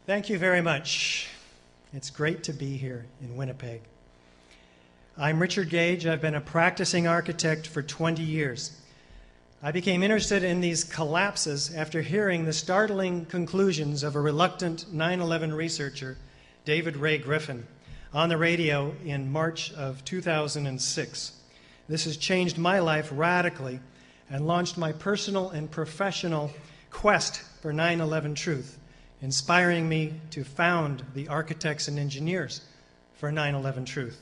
Thank you very much. It's great to be here in Winnipeg. I'm Richard Gage. I've been a practicing architect for 20 years. I became interested in these collapses after hearing the startling conclusions of a reluctant 9/11 researcher, David Ray Griffin, on the radio in March of 2006. This has changed my life radically and launched my personal and professional quest for 9/11 truth, inspiring me to found the Architects and Engineers for 9/11 Truth.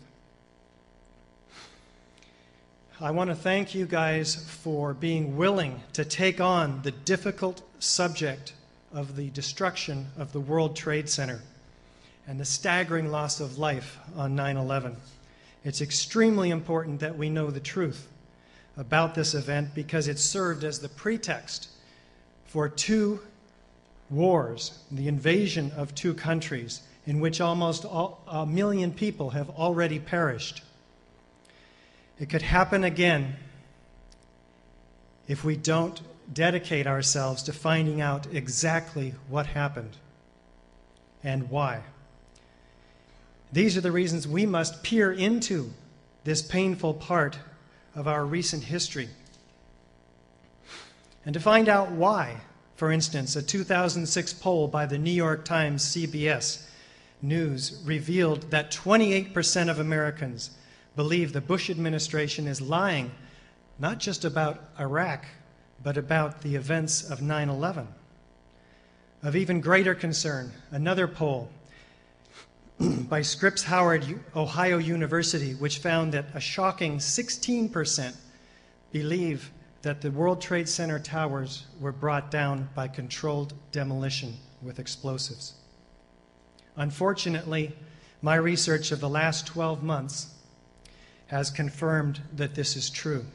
I want to thank you guys for being willing to take on the difficult subject of the destruction of the World Trade Center and the staggering loss of life on 9/11. It's extremely important that we know the truth about this event because it served as the pretext for two wars, the invasion of two countries in which almost a million people have already perished. It could happen again if we don't dedicate ourselves to finding out exactly what happened and why. These are the reasons we must peer into this painful part of our recent history. And to find out why, for instance, a 2006 poll by the New York Times CBS News revealed that 28% of Americans believe the Bush administration is lying not just about Iraq, but about the events of 9/11. Of even greater concern, another poll by Scripps Howard Ohio University, which found that a shocking 16% believe that the World Trade Center towers were brought down by controlled demolition with explosives. Unfortunately, my research of the last 12 months has confirmed that this is true.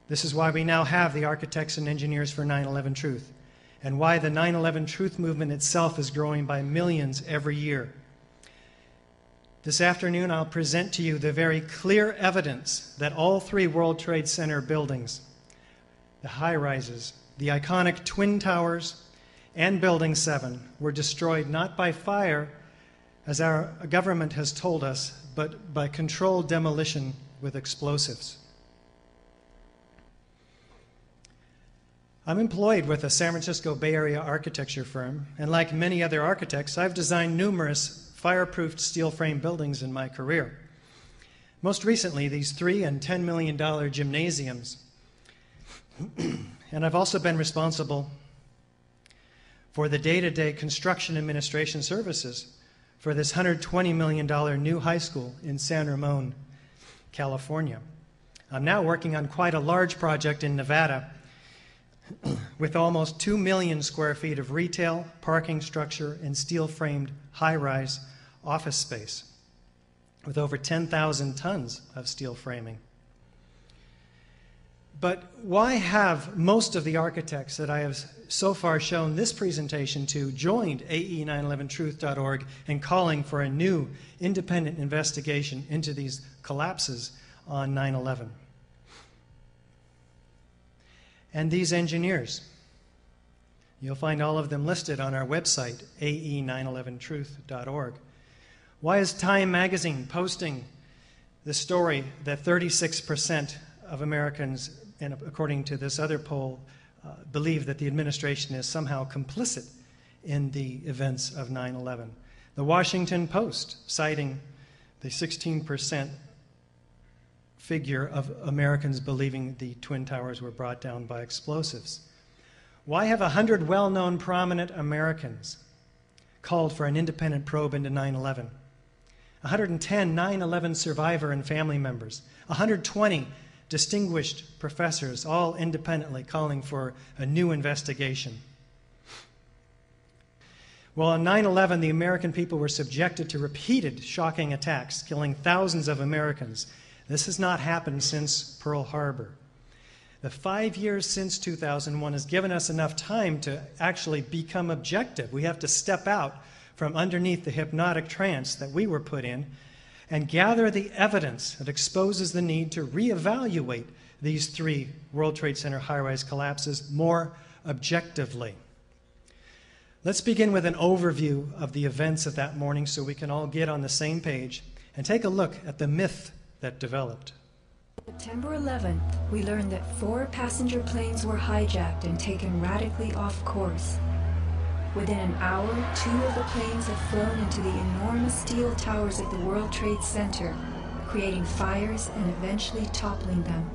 This is why we now have the Architects and Engineers for 9/11 Truth, and why the 9/11 Truth movement itself is growing by millions every year. This afternoon, I'll present to you the very clear evidence that all three World Trade Center buildings, the high-rises, the iconic Twin Towers, and Building 7, were destroyed not by fire, as our government has told us, but by controlled demolition with explosives. I'm employed with a San Francisco Bay Area architecture firm, and like many other architects, I've designed numerous fireproofed steel frame buildings in my career. Most recently, these $3 and $10 million gymnasiums. And I've also been responsible for the day-to-day construction administration services for this $120 million new high school in San Ramon, California. I'm now working on quite a large project in Nevada with almost 2 million square feet of retail, parking structure, and steel-framed high-rise office space with over 10,000 tons of steel framing. But why have most of the architects that I have so far shown this presentation to joined AE911truth.org and calling for a new independent investigation into these collapses on 9/11? And these engineers, you'll find all of them listed on our website, AE911truth.org. Why is Time magazine posting the story that 36% of Americans, and according to this other poll, believe that the administration is somehow complicit in the events of 9/11? The Washington Post, citing the 16% figure of Americans believing the Twin Towers were brought down by explosives. Why have 100 well-known prominent Americans called for an independent probe into 9/11? 110 9/11 survivor and family members, 120 distinguished professors, all independently calling for a new investigation. Well, on 9/11, the American people were subjected to repeated shocking attacks, killing thousands of Americans. This has not happened since Pearl Harbor. The 5 years since 2001 has given us enough time to actually become objective. We have to step out from underneath the hypnotic trance that we were put in and gather the evidence that exposes the need to reevaluate these three World Trade Center high-rise collapses more objectively. Let's begin with an overview of the events of that morning so we can all get on the same page and take a look at the myth that developed. September 11th, we learned that 4 passenger planes were hijacked and taken radically off course. Within an hour, 2 of the planes had flown into the enormous steel towers of the World Trade Center, creating fires and eventually toppling them.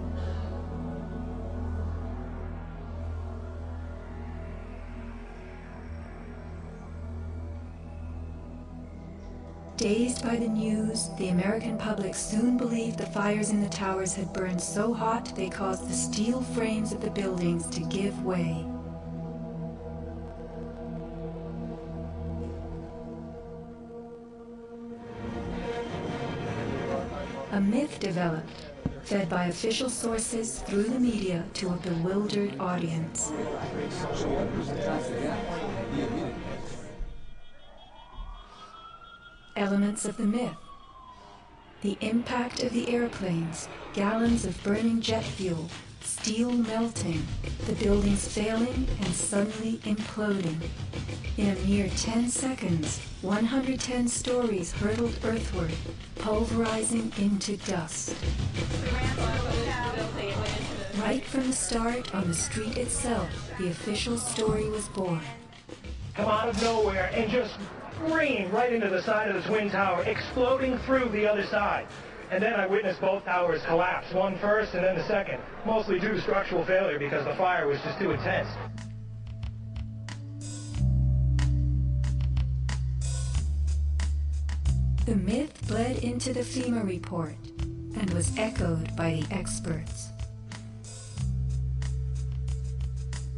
Dazed by the news, the American public soon believed the fires in the towers had burned so hot they caused the steel frames of the buildings to give way. A myth developed, fed by official sources through the media to a bewildered audience. Elements of the myth: the impact of the airplanes, gallons of burning jet fuel, steel melting, the buildings failing and suddenly imploding. In a mere 10 seconds, 110 stories hurtled earthward, pulverizing into dust. Right from the start, on the street itself, the official story was born. Come out of nowhere and just ringing right into the side of the Twin Tower, exploding through the other side. And then I witnessed both towers collapse, one first and then the second, mostly due to structural failure because the fire was just too intense. The myth bled into the FEMA report and was echoed by the experts.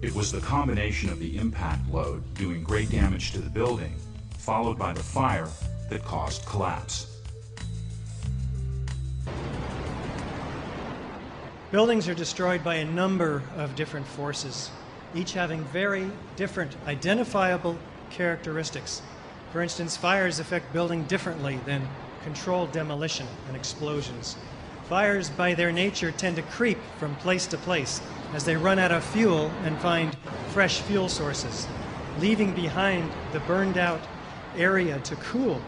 It was the combination of the impact load doing great damage to the building, followed by the fire, that caused collapse. Buildings are destroyed by a number of different forces, each having very different identifiable characteristics. For instance, fires affect building differently than controlled demolition and explosions. Fires, by their nature, tend to creep from place to place as they run out of fuel and find fresh fuel sources, leaving behind the burned out area to cool.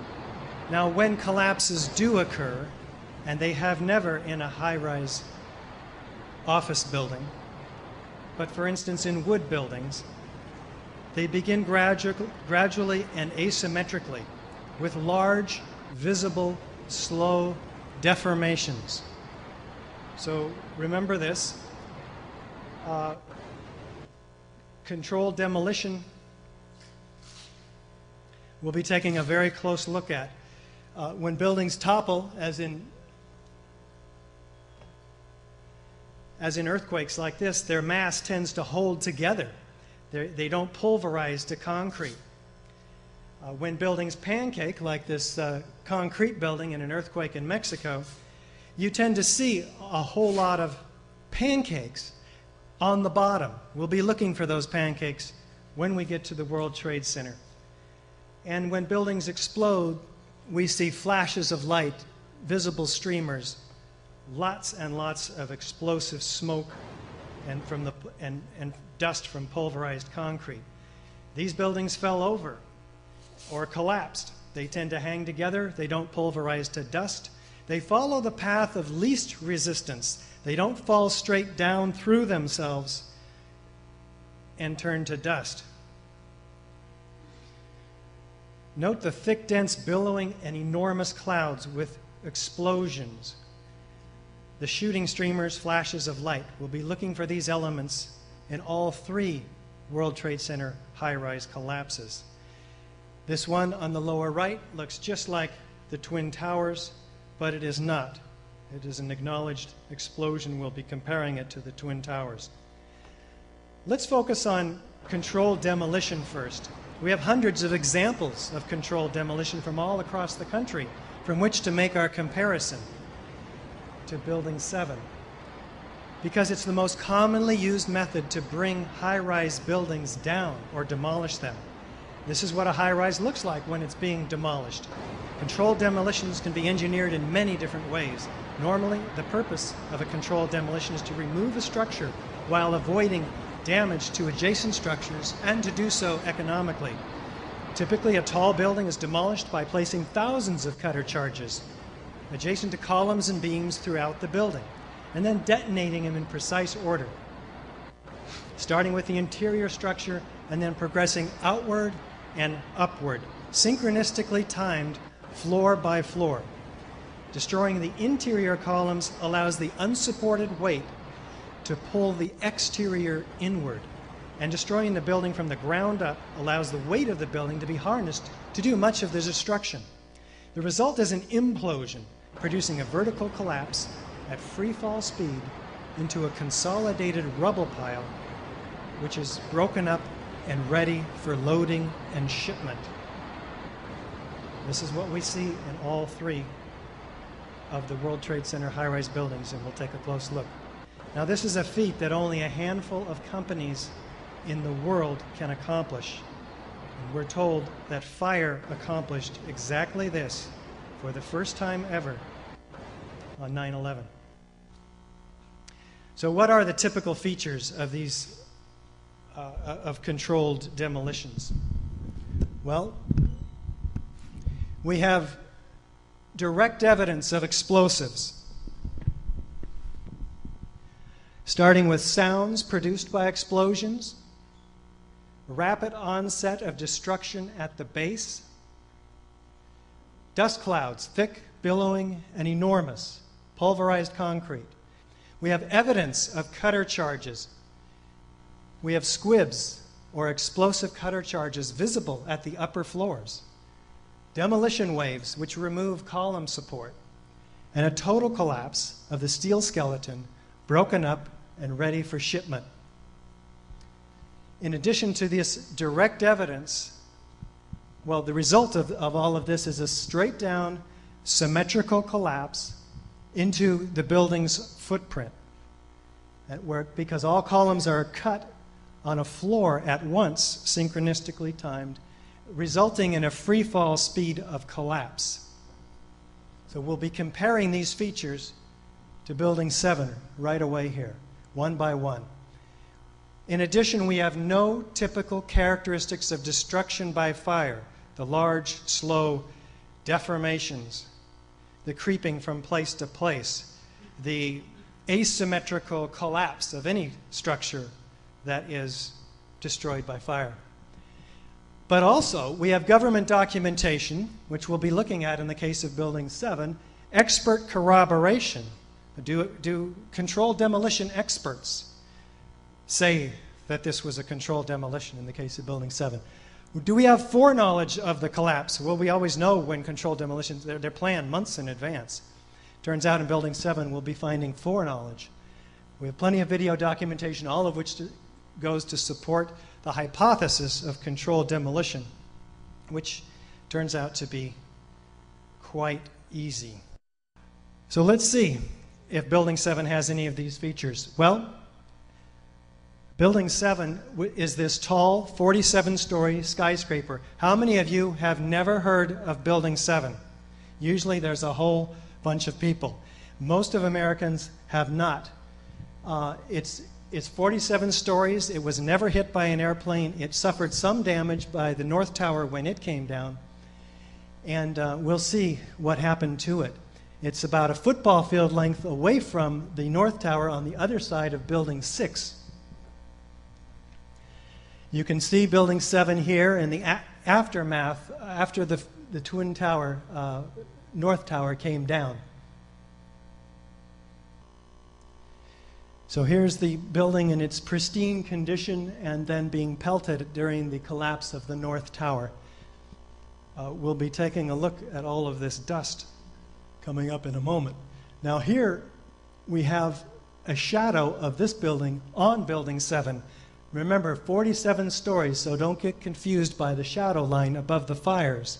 Now, when collapses do occur, and they have never in a high-rise office building, but for instance in wood buildings, they begin gradually and asymmetrically with large, visible, slow deformations. So remember this. Controlled demolition we'll be taking a very close look at. When buildings topple, as in earthquakes like this, their mass tends to hold together. They don't pulverize to concrete. When buildings pancake, like this concrete building in an earthquake in Mexico, you tend to see a whole lot of pancakes on the bottom. We'll be looking for those pancakes when we get to the World Trade Center. And when buildings explode, we see flashes of light, visible streamers, lots and lots of explosive smoke and dust from pulverized concrete. These buildings fell over or collapsed. They tend to hang together. They don't pulverize to dust. They follow the path of least resistance. They don't fall straight down through themselves and turn to dust. Note the thick, dense billowing and enormous clouds with explosions. The shooting streamers, flashes of light. We'll be looking for these elements in all 3 World Trade Center high-rise collapses. This one on the lower right looks just like the Twin Towers, but it is not. It is an acknowledged explosion. We'll be comparing it to the Twin Towers. Let's focus on controlled demolition first. We have hundreds of examples of controlled demolition from all across the country from which to make our comparison to Building 7, because it's the most commonly used method to bring high-rise buildings down or demolish them. This is what a high-rise looks like when it's being demolished. Controlled demolitions can be engineered in many different ways. Normally, the purpose of a controlled demolition is to remove a structure while avoiding damage to adjacent structures and to do so economically. Typically, a tall building is demolished by placing thousands of cutter charges adjacent to columns and beams throughout the building, and then detonating them in precise order, starting with the interior structure and then progressing outward and upward, synchronistically timed floor by floor. Destroying the interior columns allows the unsupported weight to pull the exterior inward, and destroying the building from the ground up allows the weight of the building to be harnessed to do much of the destruction. The result is an implosion, producing a vertical collapse at free fall speed into a consolidated rubble pile, which is broken up and ready for loading and shipment. This is what we see in all three of the World Trade Center high-rise buildings, and we'll take a close look. Now, this is a feat that only a handful of companies in the world can accomplish. And we're told that fire accomplished exactly this for the first time ever on 9/11. So what are the typical features of these of controlled demolitions? Well, we have direct evidence of explosives, starting with sounds produced by explosions, rapid onset of destruction at the base, dust clouds, thick, billowing, and enormous, pulverized concrete. We have evidence of cutter charges. We have squibs, or explosive cutter charges, visible at the upper floors, demolition waves which remove column support, and a total collapse of the steel skeleton, broken up and ready for shipment. In addition to this direct evidence, well, the result of all of this is a straight down symmetrical collapse into the building's footprint, because all columns are cut on a floor at once, synchronistically timed, resulting in a free fall speed of collapse. So we'll be comparing these features to Building 7 right away here, one by one. In addition, we have no typical characteristics of destruction by fire: the large, slow deformations, the creeping from place to place, the asymmetrical collapse of any structure that is destroyed by fire. But also, we have government documentation, which we'll be looking at in the case of Building 7, expert corroboration. Do controlled demolition experts say that this was a controlled demolition in the case of Building 7? Do we have foreknowledge of the collapse? Well, we always know when controlled demolitions, they're planned months in advance. Turns out in Building 7, we'll be finding foreknowledge. We have plenty of video documentation, all of which goes to support the hypothesis of controlled demolition, which turns out to be quite easy. So let's see if Building 7 has any of these features. Well, Building 7 is this tall, 47-story skyscraper. How many of you have never heard of Building 7? Usually there's a whole bunch of people. Most of Americans have not. It's 47 stories. It was never hit by an airplane. It suffered some damage by the North Tower when it came down. And we'll see what happened to it. It's about a football field length away from the North Tower on the other side of Building 6. You can see Building 7 here in the aftermath after the Twin Tower, North Tower came down. So here's the building in its pristine condition and then being pelted during the collapse of the North Tower. We'll be taking a look at all of this dust coming up in a moment. Now here we have a shadow of this building on Building 7. Remember, 47 stories, so don't get confused by the shadow line above the fires.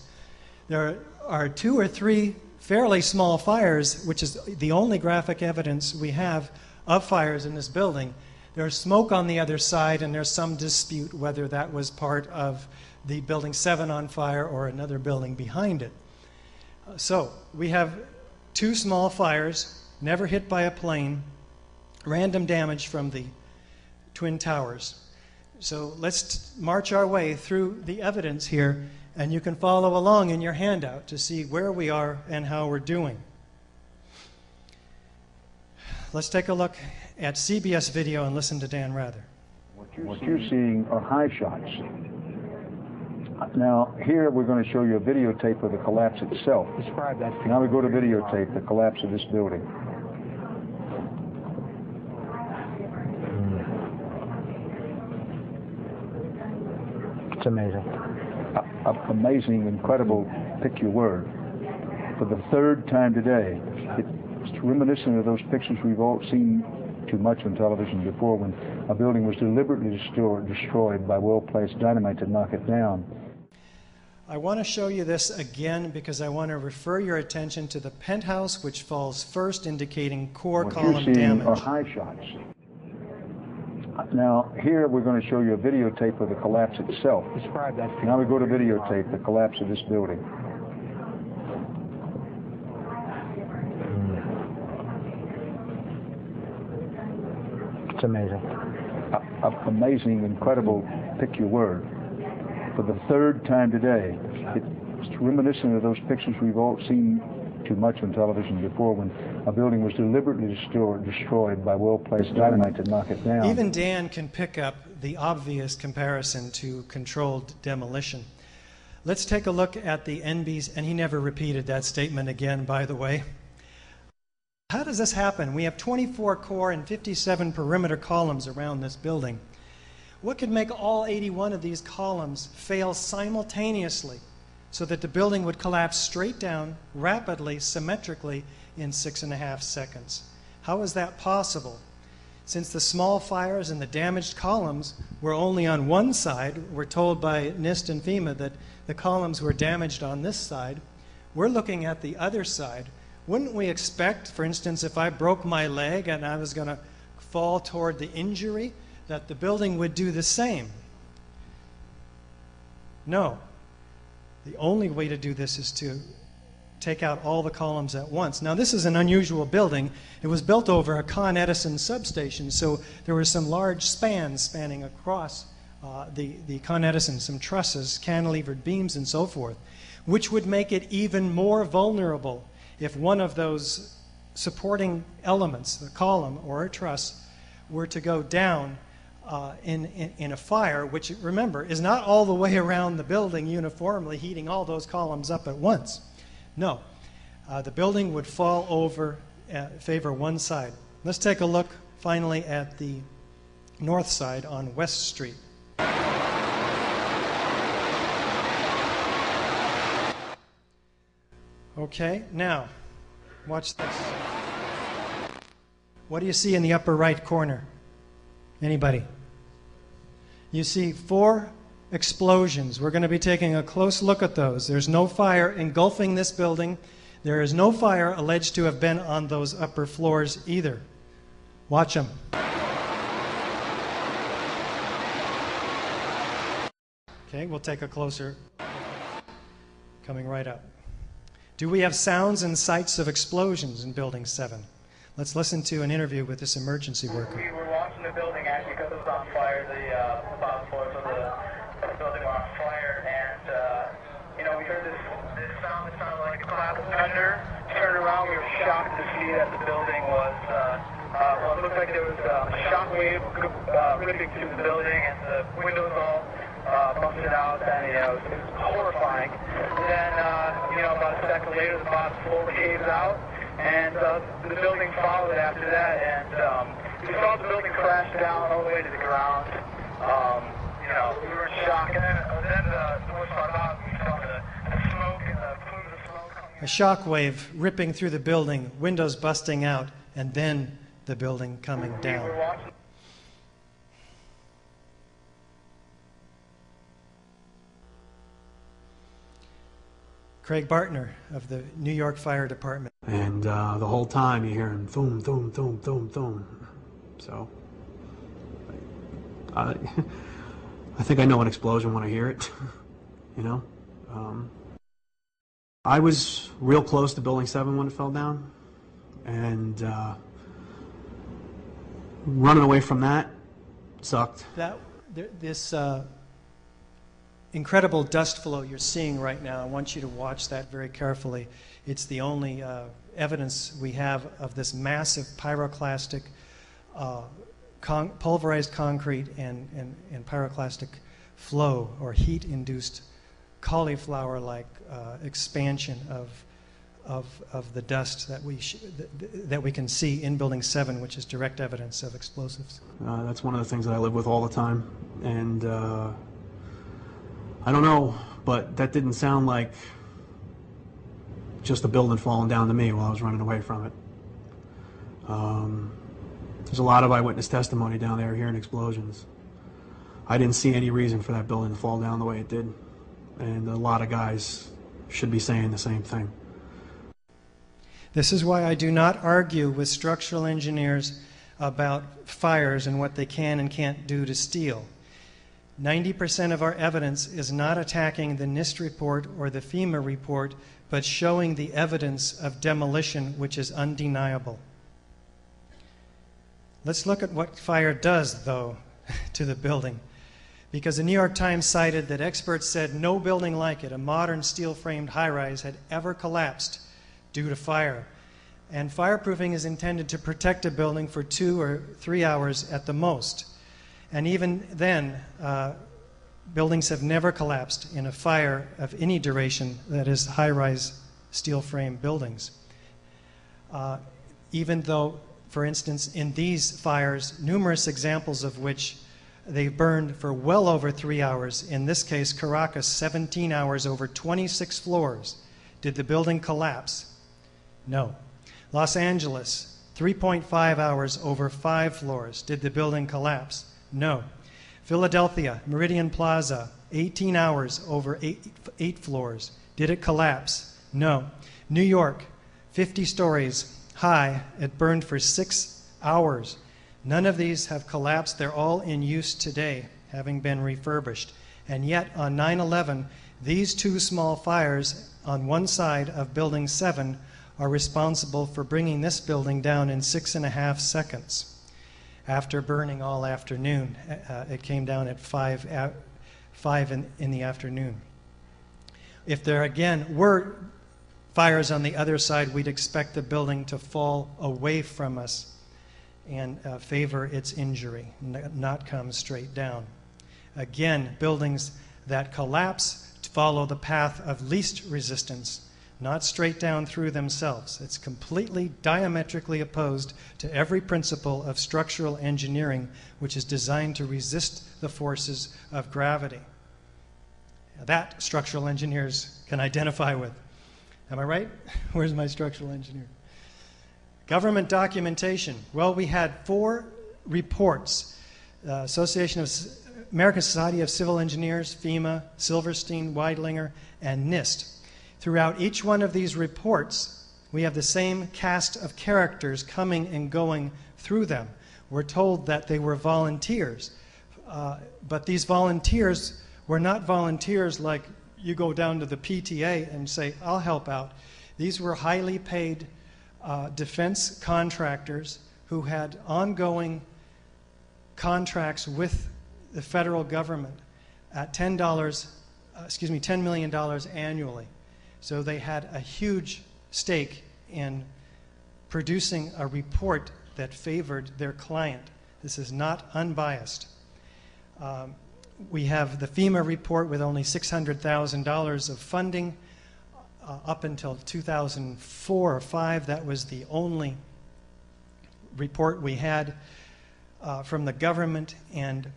There are 2 or 3 fairly small fires, which is the only graphic evidence we have of fires in this building. There's smoke on the other side, and there's some dispute whether that was part of the Building 7 on fire or another building behind it. So we have 2 small fires, never hit by a plane, random damage from the Twin Towers. So let's march our way through the evidence here and you can follow along in your handout to see where we are and how we're doing. Let's take a look at CBS video and listen to Dan Rather. What you're seeing are high shots. Now, here we're going to show you a videotape of the collapse itself. Describe that. Now we go to videotape, the collapse of this building. It's amazing. Amazing, incredible, pick your word. For the third time today, it's reminiscent of those pictures we've all seen too much on television before, when a building was deliberately destroyed by well-placed dynamite to knock it down. I want to show you this again because I want to refer your attention to the penthouse, which falls first, indicating core column damage. What you're seeing are high shots. Now, here we're going to show you a videotape of the collapse itself. Describe that. Now we go to videotape, the collapse of this building. It's amazing. Amazing, incredible, pick your word. For the third time today, it's reminiscent of those pictures we've all seen too much on television before, when a building was deliberately destroyed by well-placed dynamite to knock it down. Even Dan can pick up the obvious comparison to controlled demolition. Let's take a look at the NB's, and he never repeated that statement again, by the way. How does this happen? We have 24 core and 57 perimeter columns around this building. What could make all 81 of these columns fail simultaneously so that the building would collapse straight down, rapidly, symmetrically, in 6.5 seconds? How is that possible? Since the small fires and the damaged columns were only on one side, we're told by NIST and FEMA that the columns were damaged on this side. We're looking at the other side. Wouldn't we expect, for instance, if I broke my leg and I was going to fall toward the injury, that the building would do the same? No. The only way to do this is to take out all the columns at once. Now, this is an unusual building. It was built over a Con Edison substation, so there were some large spans spanning across the Con Edison, some trusses, cantilevered beams, and so forth, which would make it even more vulnerable if one of those supporting elements, the column or a truss, were to go down in a fire, which, remember, is not all the way around the building uniformly, heating all those columns up at once. No. The building would fall over, favor one side. Let's take a look, finally, at the north side on West Street. Okay, now, watch this. What do you see in the upper right corner? Anybody? You see 4 explosions. We're going to be taking a close look at those. There's no fire engulfing this building. There is no fire alleged to have been on those upper floors either. Watch them. Okay, we'll take a closer. Coming right up. Do we have sounds and sights of explosions in Building 7? Let's listen to an interview with this emergency worker. We were watching the building actually because it was on fire. The bottom floors of the building were on fire, and we heard this sound that sounded like a clap of thunder. Turned around, we were shocked to see that the building was, it looked like there was a shock wave ripping through the building, and the windows all busted out, and it was horrifying. Then, about a second later, the bottom floor caves out, and the building followed after that, and we saw the building crash down all the way to the ground. We were in shock, and then the worst part about it, we saw the smoke and the plume of smoke coming in. A shock wave ripping through the building, windows busting out, and then the building coming down. Craig Bartner of the New York Fire Department. And the whole time you're hearing boom, boom, boom, boom, boom. So I think I know an explosion when I hear it, I was real close to Building 7 when it fell down, and running away from that sucked. This incredible dust flow you're seeing right now, I want you to watch that very carefully. It's the only evidence we have of this massive pyroclastic, pulverized concrete and pyroclastic flow or heat-induced cauliflower-like expansion of the dust that we can see in Building 7, which is direct evidence of explosives. That's one of the things that I live with all the time, and I don't know, but that didn't sound like just a building falling down to me while I was running away from it. There's a lot of eyewitness testimony down there hearing explosions. I didn't see any reason for that building to fall down the way it did, and a lot of guys should be saying the same thing. This is why I do not argue with structural engineers about fires and what they can and can't do to steel. 90% of our evidence is not attacking the NIST report or the FEMA report, but showing the evidence of demolition, which is undeniable. Let's look at what fire does, though, to the building. Because the New York Times cited that experts said no building like it, a modern steel-framed high-rise, had ever collapsed due to fire. And fireproofing is intended to protect a building for 2 or 3 hours at the most. And even then, buildings have never collapsed in a fire of any duration, that is, high-rise steel-frame buildings. Even though, for instance, in these fires, numerous examples of which they burned for well over 3 hours. In this case, Caracas, 17 hours over 26 floors. Did the building collapse? No. Los Angeles, 3.5 hours over 5 floors. Did the building collapse? No. Philadelphia, Meridian Plaza, 18 hours over 8 floors. Did it collapse? No. New York, 50 stories high. It burned for 6 hours. None of these have collapsed. They're all in use today, having been refurbished. And yet, on 9/11, these 2 small fires on one side of Building 7 are responsible for bringing this building down in 6.5 seconds. After burning all afternoon, it came down at 5 in the afternoon. If there again were fires on the other side, we'd expect the building to fall away from us and favor its injury, not come straight down. Again, buildings that collapse follow the path of least resistance, not straight down through themselves. It's completely diametrically opposed to every principle of structural engineering, which is designed to resist the forces of gravity. That structural engineers can identify with. Am I right? Where's my structural engineer? Government documentation. Well, we had 4 reports. American Society of Civil Engineers, FEMA, Silverstein, Weidlinger, and NIST. Throughout each one of these reports, we have the same cast of characters coming and going through them. We're told that they were volunteers, but these volunteers were not volunteers like you go down to the PTA and say, I'll help out. These were highly paid defense contractors who had ongoing contracts with the federal government at $10 million annually. So they had a huge stake in producing a report that favored their client. This is not unbiased. We have the FEMA report with only $600,000 of funding. Up until 2004 or 5, that was the only report we had from the government, and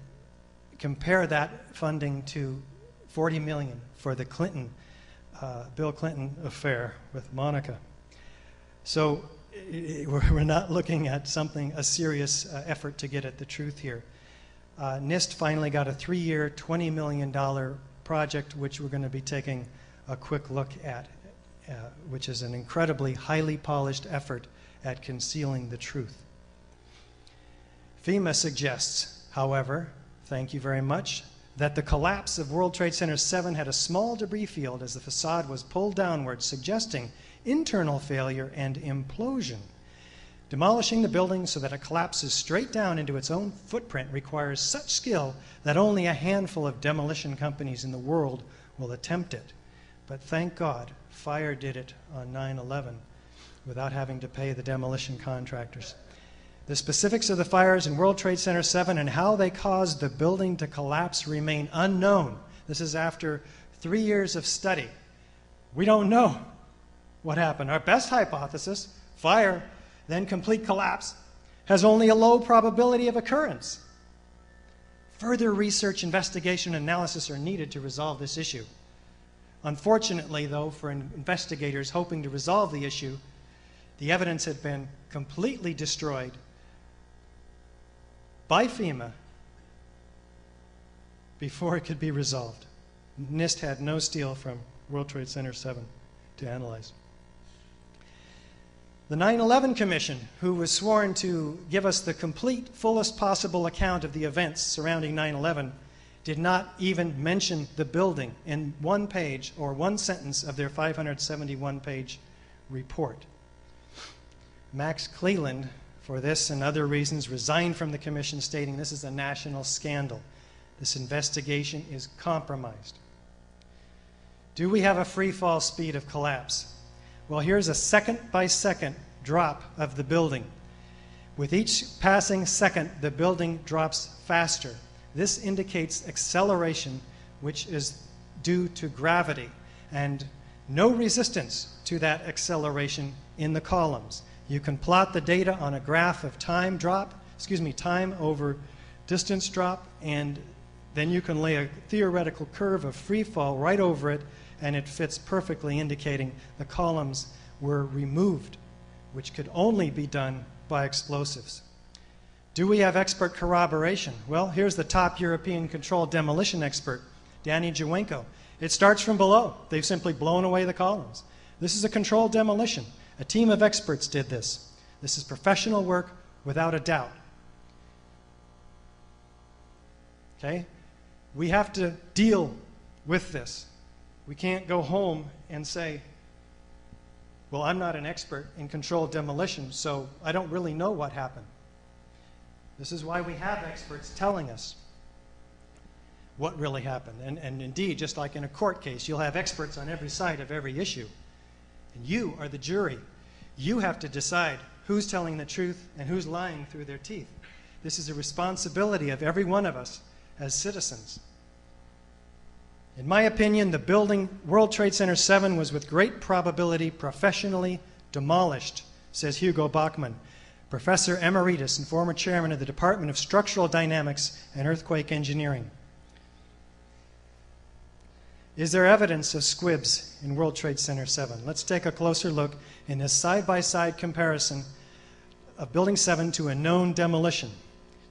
compare that funding to $40 million for the Bill Clinton affair with Monica. So we're not looking at a serious effort to get at the truth here. NIST finally got a 3-year, $20 million project, which we're going to be taking a quick look at, which is an incredibly highly polished effort at concealing the truth. FEMA suggests, however, thank you very much, that the collapse of World Trade Center 7 had a small debris field as the facade was pulled downward, suggesting internal failure and implosion. Demolishing the building so that it collapses straight down into its own footprint requires such skill that only a handful of demolition companies in the world will attempt it. But thank God, fire did it on 9/11 without having to pay the demolition contractors. The specifics of the fires in World Trade Center 7 and how they caused the building to collapse remain unknown. This is after 3 years of study. We don't know what happened. Our best hypothesis, fire, then complete collapse, has only a low probability of occurrence. Further research, investigation, and analysis are needed to resolve this issue. Unfortunately, though, for investigators hoping to resolve the issue, the evidence had been completely destroyed by FEMA before it could be resolved. NIST had no steel from World Trade Center 7 to analyze. The 9/11 Commission, who was sworn to give us the complete, fullest possible account of the events surrounding 9/11, did not even mention the building in one page or one sentence of their 571-page report. Max Cleland, for this and other reasons, resigned from the commission, stating this is a national scandal. This investigation is compromised. Do we have a free fall speed of collapse? Well, here's a second-by-second drop of the building. With each passing second, the building drops faster. This indicates acceleration, which is due to gravity, and no resistance to that acceleration in the columns. You can plot the data on a graph of time over distance drop, and then you can lay a theoretical curve of free fall right over it, and it fits perfectly, indicating the columns were removed, which could only be done by explosives. Do we have expert corroboration? Well, here's the top European controlled demolition expert, Danny Jawenko. It starts from below. They've simply blown away the columns. This is a controlled demolition. A team of experts did this. This is professional work without a doubt. Okay? We have to deal with this. We can't go home and say, well, I'm not an expert in controlled demolition, so I don't really know what happened. This is why we have experts telling us what really happened. And indeed, just like in a court case, you'll have experts on every side of every issue. And you are the jury. You have to decide who's telling the truth and who's lying through their teeth. This is a responsibility of every one of us as citizens. In my opinion, the building, World Trade Center 7, was with great probability professionally demolished, says Hugo Bachmann, Professor Emeritus and former chairman of the Department of Structural Dynamics and Earthquake Engineering. Is there evidence of squibs in World Trade Center 7? Let's take a closer look in this side-by-side comparison of Building 7 to a known demolition.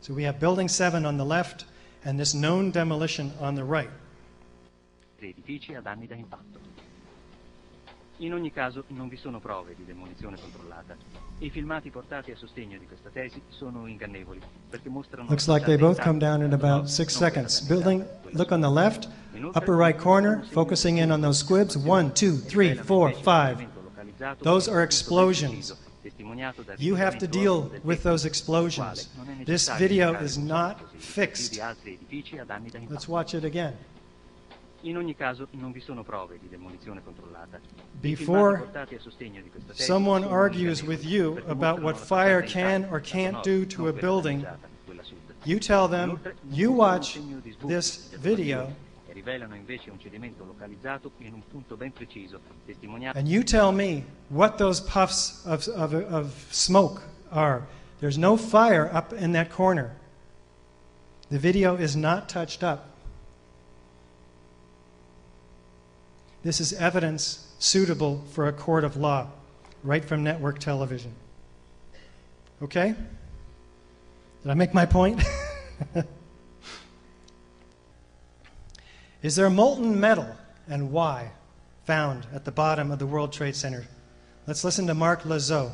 So we have Building 7 on the left and this known demolition on the right. Edifici ad anni da impatto. In ogni caso non vi sono prove di demolizione controllata. I filmati portati a sostegno di questa tesi sono ingannevoli perché mostrano. Looks like they both come down in about 6 seconds. Building, look on the left, upper right corner, focusing in on those squibs. 1, 2, 3, 4, 5. Those are explosions. You have to deal with those explosions. This video is not fixed. Let's watch it again. In ogni caso non vi sono prove di demolizione controllata. Before someone argues with you about what fire can or can't do to a building, you tell them, you watch this video, and you tell me what those puffs of smoke are. There's no fire up in that corner. The video is not touched up. This is evidence suitable for a court of law, right from network television. Okay? Did I make my point? Is there molten metal, and why, found at the bottom of the World Trade Center? Let's listen to Mark Loiseau.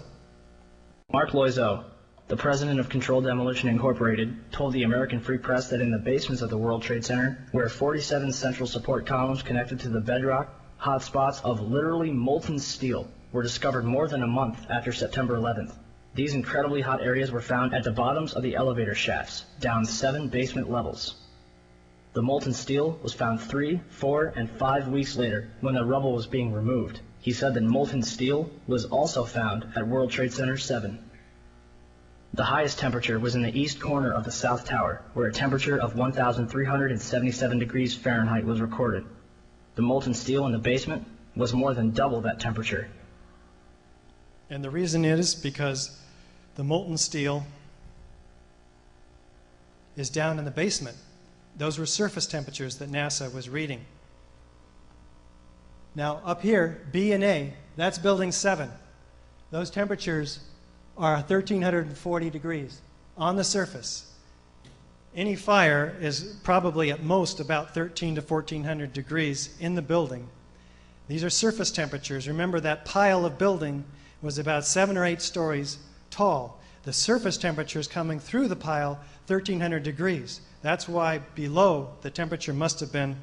Mark Loiseau, the president of Controlled Demolition Incorporated, told the American Free Press that in the basements of the World Trade Center, where 47 central support columns connected to the bedrock, hot spots of literally molten steel were discovered more than a month after September 11th. These incredibly hot areas were found at the bottoms of the elevator shafts, down 7 basement levels. The molten steel was found 3, 4, and 5 weeks later when the rubble was being removed. He said that molten steel was also found at World Trade Center 7. The highest temperature was in the east corner of the South Tower, where a temperature of 1,377 degrees Fahrenheit was recorded. The molten steel in the basement was more than double that temperature. And the reason is because the molten steel is down in the basement. Those were surface temperatures that NASA was reading. Now, up here, B and A, that's building 7. Those temperatures are 1,340 degrees on the surface. Any fire is probably at most about 1,300 to 1,400 degrees in the building. These are surface temperatures. Remember, that pile of building was about 7 or 8 stories tall. The surface temperature is coming through the pile 1,300 degrees. That's why below the temperature must have been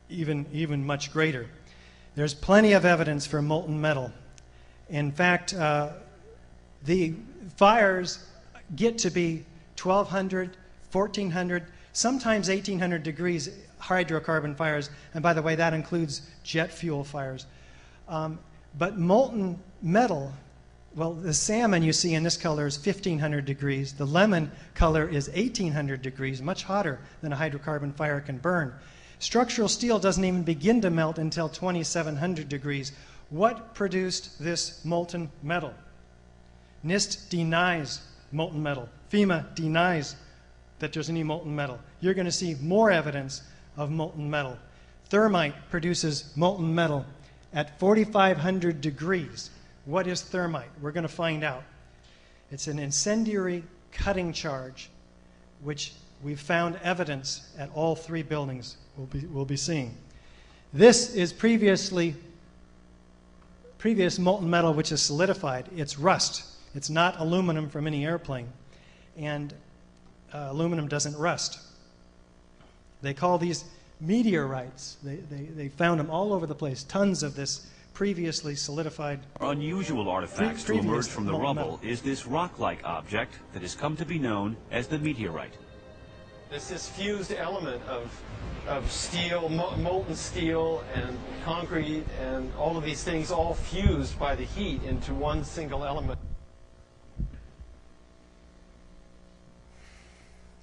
even much greater. There's plenty of evidence for molten metal. In fact, the fires get to be 1,200, 1,400, sometimes 1,800 degrees hydrocarbon fires. And by the way, that includes jet fuel fires. But molten metal, well, the salmon you see in this color is 1,500 degrees. The lemon color is 1,800 degrees, much hotter than a hydrocarbon fire can burn. Structural steel doesn't even begin to melt until 2,700 degrees. What produced this molten metal? NIST denies molten metal. FEMA denies that there's any molten metal. You're going to see more evidence of molten metal. Thermite produces molten metal at 4,500 degrees. What is thermite? We're going to find out. It's an incendiary cutting charge, which we've found evidence at all 3 buildings we'll be seeing. This is previous molten metal which is solidified. It's rust. It's not aluminum from any airplane. And aluminum doesn't rust. They call these meteorites. They found them all over the place. Tons of this previously solidified. Unusual artifacts to emerge from the rubble is this rock-like object that has come to be known as the meteorite. It's this fused element of steel, molten steel and concrete and all of these things all fused by the heat into one single element.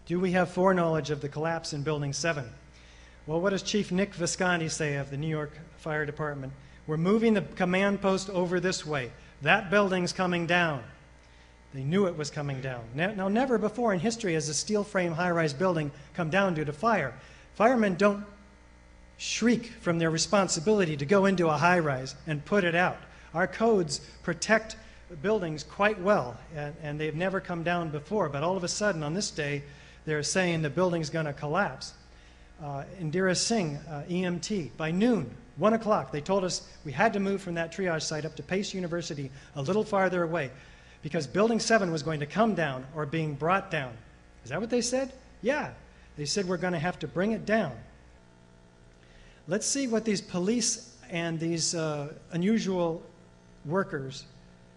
Do we have foreknowledge of the collapse in Building 7? Well, what does Chief Nick Visconti say of the New York Fire Department? We're moving the command post over this way. That building's coming down. They knew it was coming down. Now, never before in history has a steel frame high-rise building come down due to fire. Firemen don't shriek from their responsibility to go into a high-rise and put it out. Our codes protect buildings quite well, and they've never come down before. But all of a sudden, on this day, they're saying the building's going to collapse. Indira Singh, EMT, by noon, 1 o'clock, they told us we had to move from that triage site up to Pace University a little farther away because Building 7 was going to come down or being brought down. Is that what they said? Yeah. They said we're going to have to bring it down. Let's see what these police and these unusual workers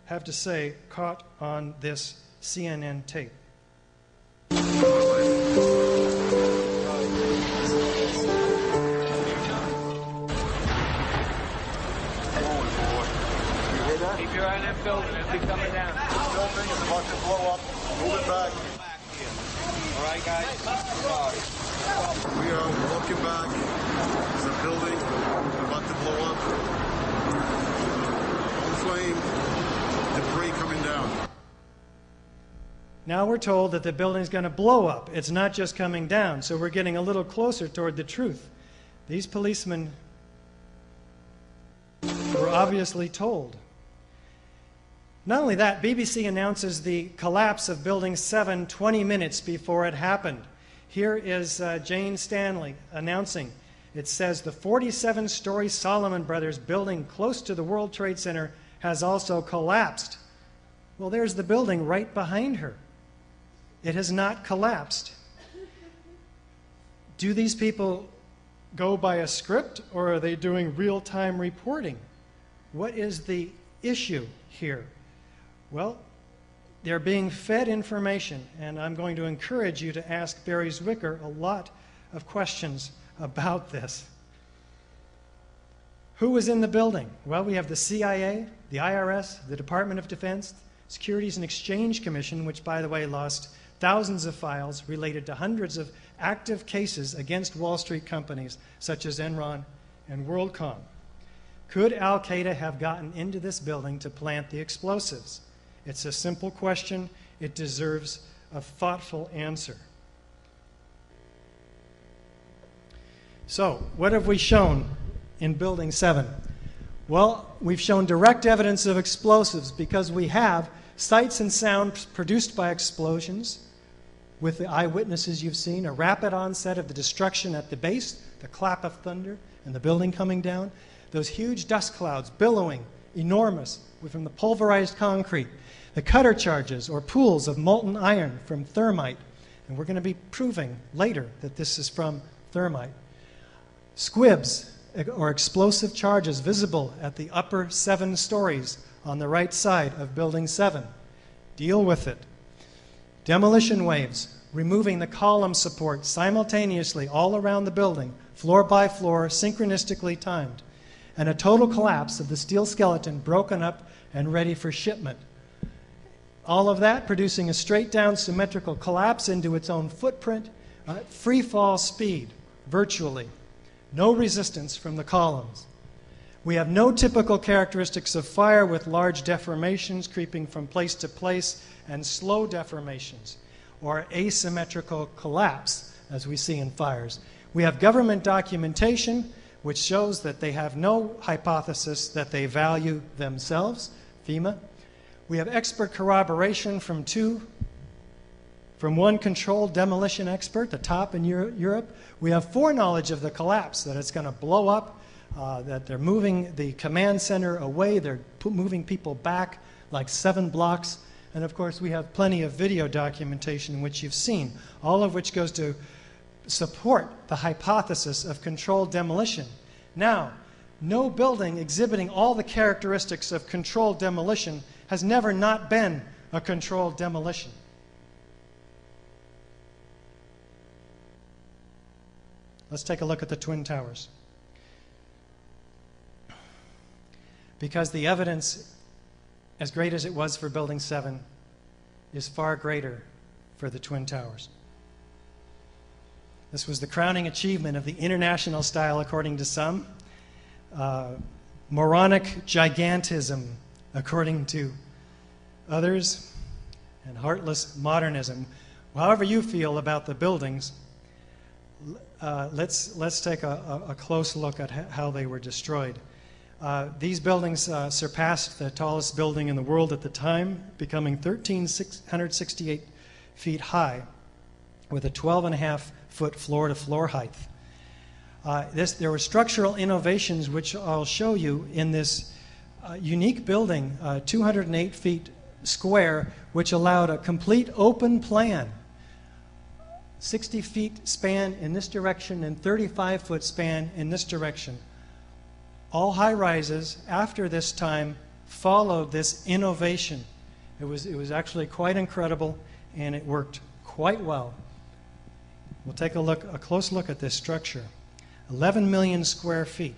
have to say caught on this CNN tape. Keep your eye on that building. It'll be coming down. This building is about to blow up. Move it back. All right, guys. We are walking back. There's a building about to blow up. On flame. Debris coming down. Now we're told that the building's going to blow up. It's not just coming down. So we're getting a little closer toward the truth. These policemen were obviously told. Not only that, BBC announces the collapse of Building 7 20 minutes before it happened. Here is Jane Stanley announcing. It says the 47-story Solomon Brothers building close to the World Trade Center has also collapsed. Well, there's the building right behind her. It has not collapsed. Do these people go by a script, or are they doing real-time reporting? What is the issue here? Well, they're being fed information, and I'm going to encourage you to ask Barry Zwicker a lot of questions about this. Who was in the building? Well, we have the CIA, the IRS, the Department of Defense, Securities and Exchange Commission, which, by the way, lost thousands of files related to hundreds of active cases against Wall Street companies such as Enron and WorldCom. Could Al-Qaeda have gotten into this building to plant the explosives? It's a simple question. It deserves a thoughtful answer. So, what have we shown in Building 7? Well, we've shown direct evidence of explosives because we have sights and sounds produced by explosions with the eyewitnesses you've seen, a rapid onset of the destruction at the base, the clap of thunder, and the building coming down, those huge dust clouds billowing, enormous, from the pulverized concrete, the cutter charges or pools of molten iron from thermite, and we're going to be proving later that this is from thermite. Squibs, or explosive charges, visible at the upper 7 stories on the right side of Building 7. Deal with it. Demolition waves, removing the column support simultaneously all around the building, floor by floor, synchronistically timed. And a total collapse of the steel skeleton broken up and ready for shipment. All of that producing a straight down symmetrical collapse into its own footprint, free fall speed, virtually. No resistance from the columns. We have no typical characteristics of fire with large deformations creeping from place to place and slow deformations or asymmetrical collapse as we see in fires. We have government documentation which shows that they have no hypothesis that they value themselves, FEMA. We have expert corroboration from one controlled demolition expert, the top in Europe. We have foreknowledge of the collapse, that it's going to blow up, that they're moving the command center away, they're moving people back like 7 blocks. And of course, we have plenty of video documentation which you've seen, all of which goes to support the hypothesis of controlled demolition. Now, no building exhibiting all the characteristics of controlled demolition has never not been a controlled demolition. Let's take a look at the Twin Towers. Because the evidence, as great as it was for Building 7, is far greater for the Twin Towers. This was the crowning achievement of the international style, according to some, moronic gigantism, according to others, and heartless modernism. However you feel about the buildings, let's take a close look at how they were destroyed. These buildings surpassed the tallest building in the world at the time, becoming 1,368 feet high, with a 12.5-foot floor-to-floor height. There were structural innovations which I'll show you in this unique building, 208 feet square, which allowed a complete open plan. 60 feet span in this direction and 35-foot span in this direction. All high-rises after this time followed this innovation. It was actually quite incredible, and it worked quite well. We'll take a close look at this structure. 11 million square feet.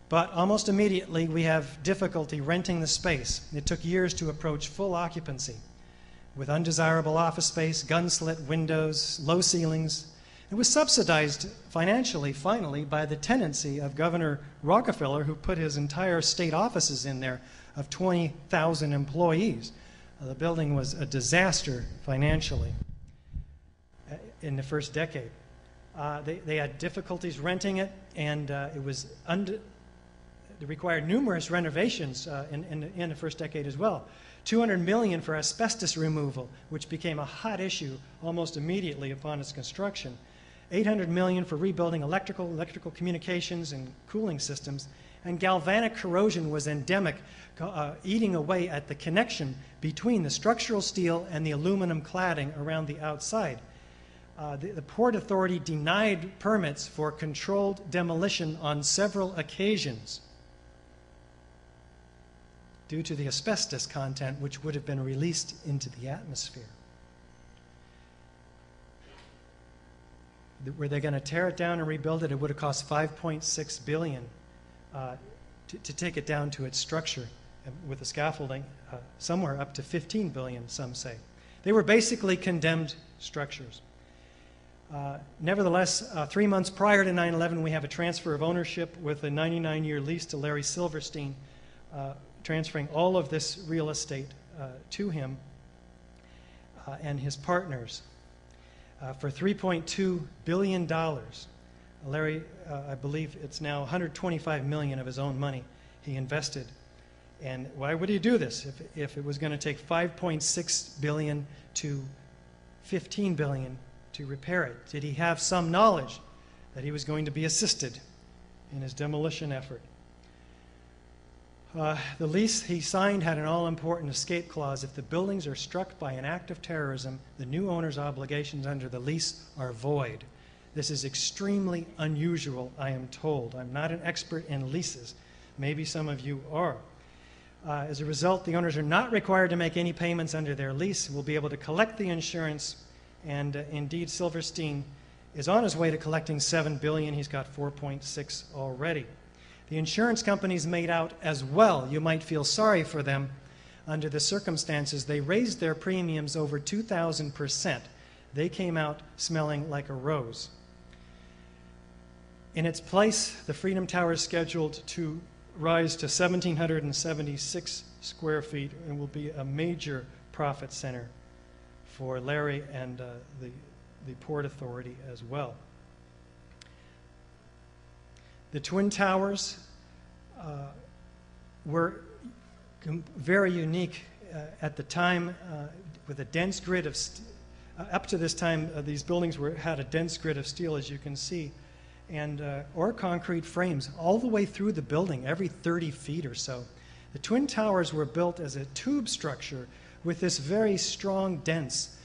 But almost immediately we have difficulty renting the space. It took years to approach full occupancy with undesirable office space, gun-slit windows, low ceilings. It was subsidized financially, finally, by the tenancy of Governor Rockefeller, who put his entire state offices in there of 20,000 employees. The building was a disaster financially in the first decade. They had difficulties renting it, and it required numerous renovations in the first decade as well. $200 million for asbestos removal, which became a hot issue almost immediately upon its construction. $800 million for rebuilding electrical communications and cooling systems. And galvanic corrosion was endemic, eating away at the connection between the structural steel and the aluminum cladding around the outside. The Port Authority denied permits for controlled demolition on several occasions. due to the asbestos content which would have been released into the atmosphere. Were they going to tear it down and rebuild it? It would have cost $5.6 billion to take it down to its structure with the scaffolding, somewhere up to $15 billion, some say. They were basically condemned structures. Nevertheless, 3 months prior to 9/11, we have a transfer of ownership with a 99-year lease to Larry Silverstein, transferring all of this real estate to him and his partners for $3.2 billion. Larry, I believe it's now $125 million of his own money he invested. And why would he do this if it was going to take $5.6 billion to $15 billion to repair it? Did he have some knowledge that he was going to be assisted in his demolition effort? The lease he signed had an all-important escape clause. If the buildings are struck by an act of terrorism, the new owner's obligations under the lease are void. This is extremely unusual, I am told. I'm not an expert in leases. Maybe some of you are. As a result, the owners are not required to make any payments under their lease. We'll be able to collect the insurance, and indeed Silverstein is on his way to collecting $7 billion. He's got $4.6 already. The insurance companies made out as well. You might feel sorry for them under the circumstances. They raised their premiums over 2,000%. They came out smelling like a rose. In its place, the Freedom Tower is scheduled to rise to 1,776 square feet and will be a major profit center for Larry and the Port Authority as well. The Twin Towers were very unique at the time with a dense grid of up to this time, these buildings had a dense grid of steel, as you can see, and or concrete frames all the way through the building, every 30 feet or so. The Twin Towers were built as a tube structure with this very strong, dense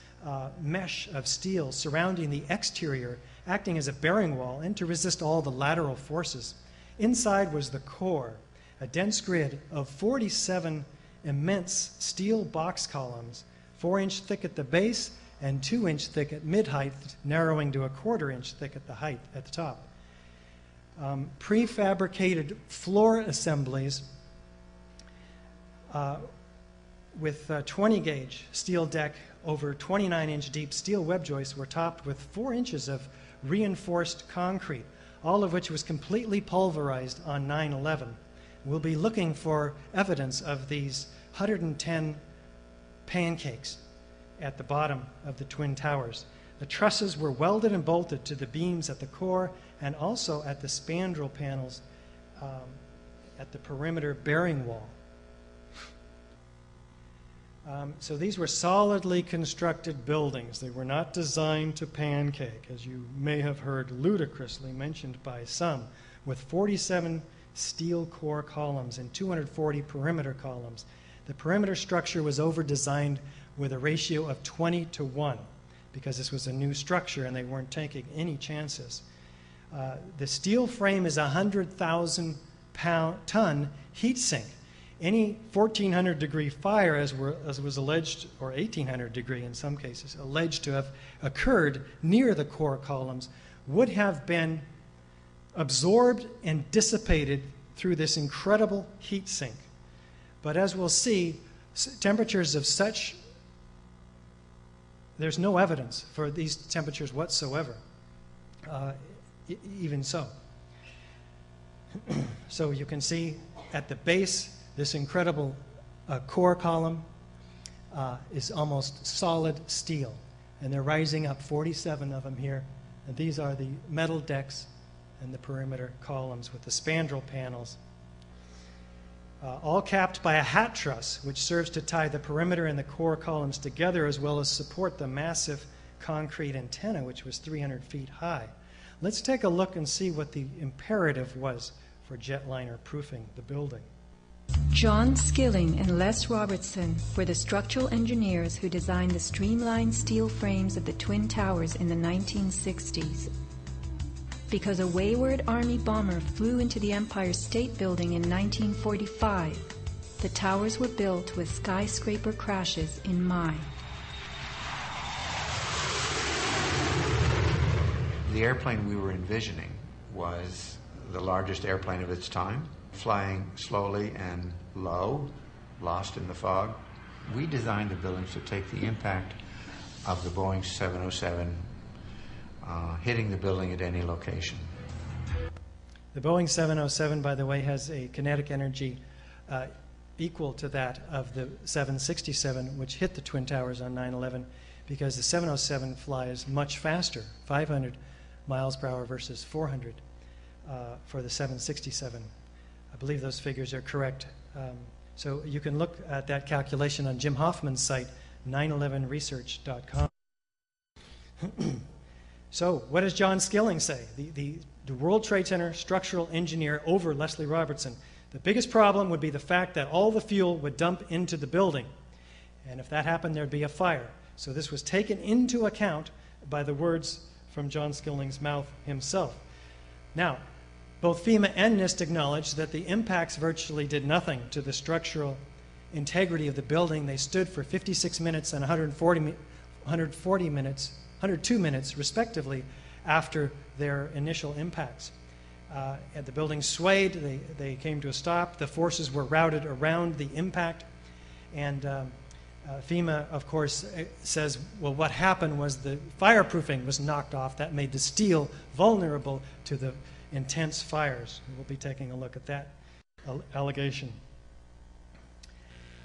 mesh of steel surrounding the exterior, acting as a bearing wall and to resist all the lateral forces. Inside was the core, a dense grid of 47 immense steel box columns, 4-inch thick at the base and 2-inch thick at mid-height, narrowing to a 1/4-inch thick at the height at the top. Prefabricated floor assemblies with 20-gauge steel deck over 29-inch deep steel web joists were topped with 4 inches of reinforced concrete, all of which was completely pulverized on 9/11. We'll be looking for evidence of these 110 pancakes at the bottom of the Twin Towers. The trusses were welded and bolted to the beams at the core and also at the spandrel panels at the perimeter bearing wall. So these were solidly constructed buildings. They were not designed to pancake, as you may have heard ludicrously mentioned by some, with 47 steel core columns and 240 perimeter columns. The perimeter structure was over-designed with a ratio of 20:1 because this was a new structure and they weren't taking any chances. The steel frame is a 100,000-ton heat sink. Any 1,400-degree fire, as was alleged, or 1,800-degree in some cases, alleged to have occurred near the core columns, would have been absorbed and dissipated through this incredible heat sink. But as we'll see, temperatures of such, there's no evidence for these temperatures whatsoever, even so. So you can see at the base, this incredible core column is almost solid steel. And they're rising up, 47 of them here. And these are the metal decks and the perimeter columns with the spandrel panels. All capped by a hat truss, which serves to tie the perimeter and the core columns together, as well as support the massive concrete antenna, which was 300 feet high. Let's take a look and see what the imperative was for jetliner proofing the building. John Skilling and Les Robertson were the structural engineers who designed the streamlined steel frames of the Twin Towers in the 1960s. Because a wayward Army bomber flew into the Empire State Building in 1945, The towers were built with skyscraper crashes in mind. The airplane we were envisioning was the largest airplane of its time, flying slowly and low, lost in the fog. We designed the buildings to take the impact of the Boeing 707 hitting the building at any location. The Boeing 707, by the way, has a kinetic energy equal to that of the 767, which hit the Twin Towers on 9/11, because the 707 flies much faster, 500 miles per hour versus 400 for the 767. I believe those figures are correct. So you can look at that calculation on Jim Hoffman's site, 911research.com. So what does John Skilling say? The World Trade Center structural engineer over Leslie Robertson. The biggest problem would be the fact that all the fuel would dump into the building. And if that happened, there'd be a fire. So this was taken into account by the words from John Skilling's mouth himself. Now, both FEMA and NIST acknowledged that the impacts virtually did nothing to the structural integrity of the building. They stood for 56 minutes and 102 minutes, respectively, after their initial impacts. The building swayed, they came to a stop, the forces were routed around the impact, and FEMA, of course, says, well, what happened was the fireproofing was knocked off. That made the steel vulnerable to the intense fires. We'll be taking a look at that allegation.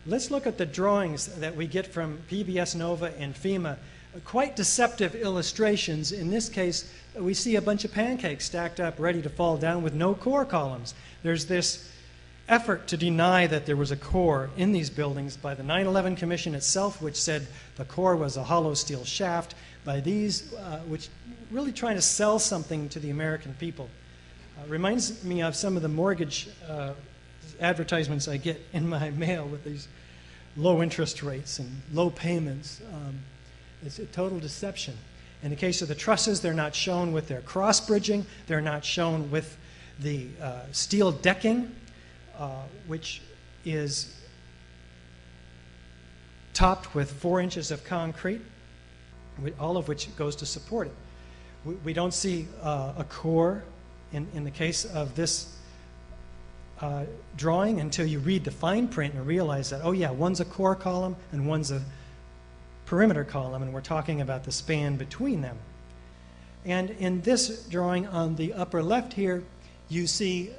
Let's look at the drawings that we get from PBS NOVA and FEMA. Quite deceptive illustrations. In this case, we see a bunch of pancakes stacked up ready to fall down with no core columns. There's this effort to deny that there was a core in these buildings by the 9/11 Commission itself, which said the core was a hollow steel shaft, by these, which really trying to sell something to the American people. Reminds me of some of the mortgage advertisements I get in my mail with these low interest rates and low payments. It's a total deception. In the case of the trusses, they're not shown with their cross bridging. They're not shown with the steel decking, which is topped with 4 inches of concrete, all of which goes to support it. We don't see a core in the case of this drawing until you read the fine print and realize that, oh yeah, one's a core column and one's a perimeter column, and we're talking about the span between them. And in this drawing on the upper left here, you see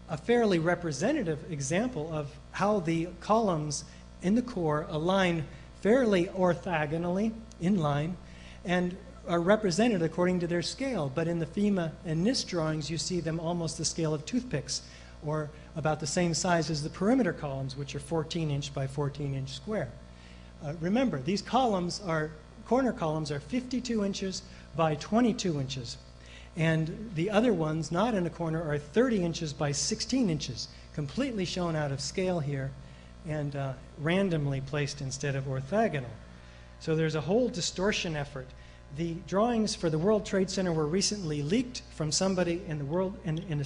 a fairly representative example of how the columns in the core align fairly orthogonally in line and are represented according to their scale. But in the FEMA and NIST drawings, you see them almost the scale of toothpicks, or about the same size as the perimeter columns, which are 14-inch by 14-inch square. Remember, these columns corner columns are 52 inches by 22 inches. And the other ones, not in a corner, are 30 inches by 16 inches, completely shown out of scale here and randomly placed instead of orthogonal. So there's a whole distortion effort. The drawings for the World Trade Center were recently leaked from somebody in the world in a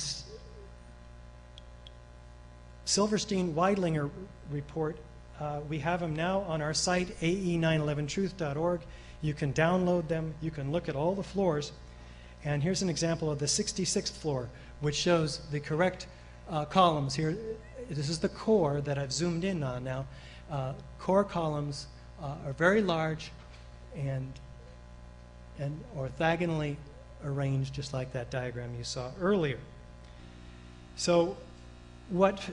Silverstein-Weidlinger report. We have them now on our site, ae911truth.org. You can download them. You can look at all the floors. And here's an example of the 66th floor, which shows the correct columns here. This is the core that I've zoomed in on now. Core columns are very large and orthogonally arranged, just like that diagram you saw earlier. So what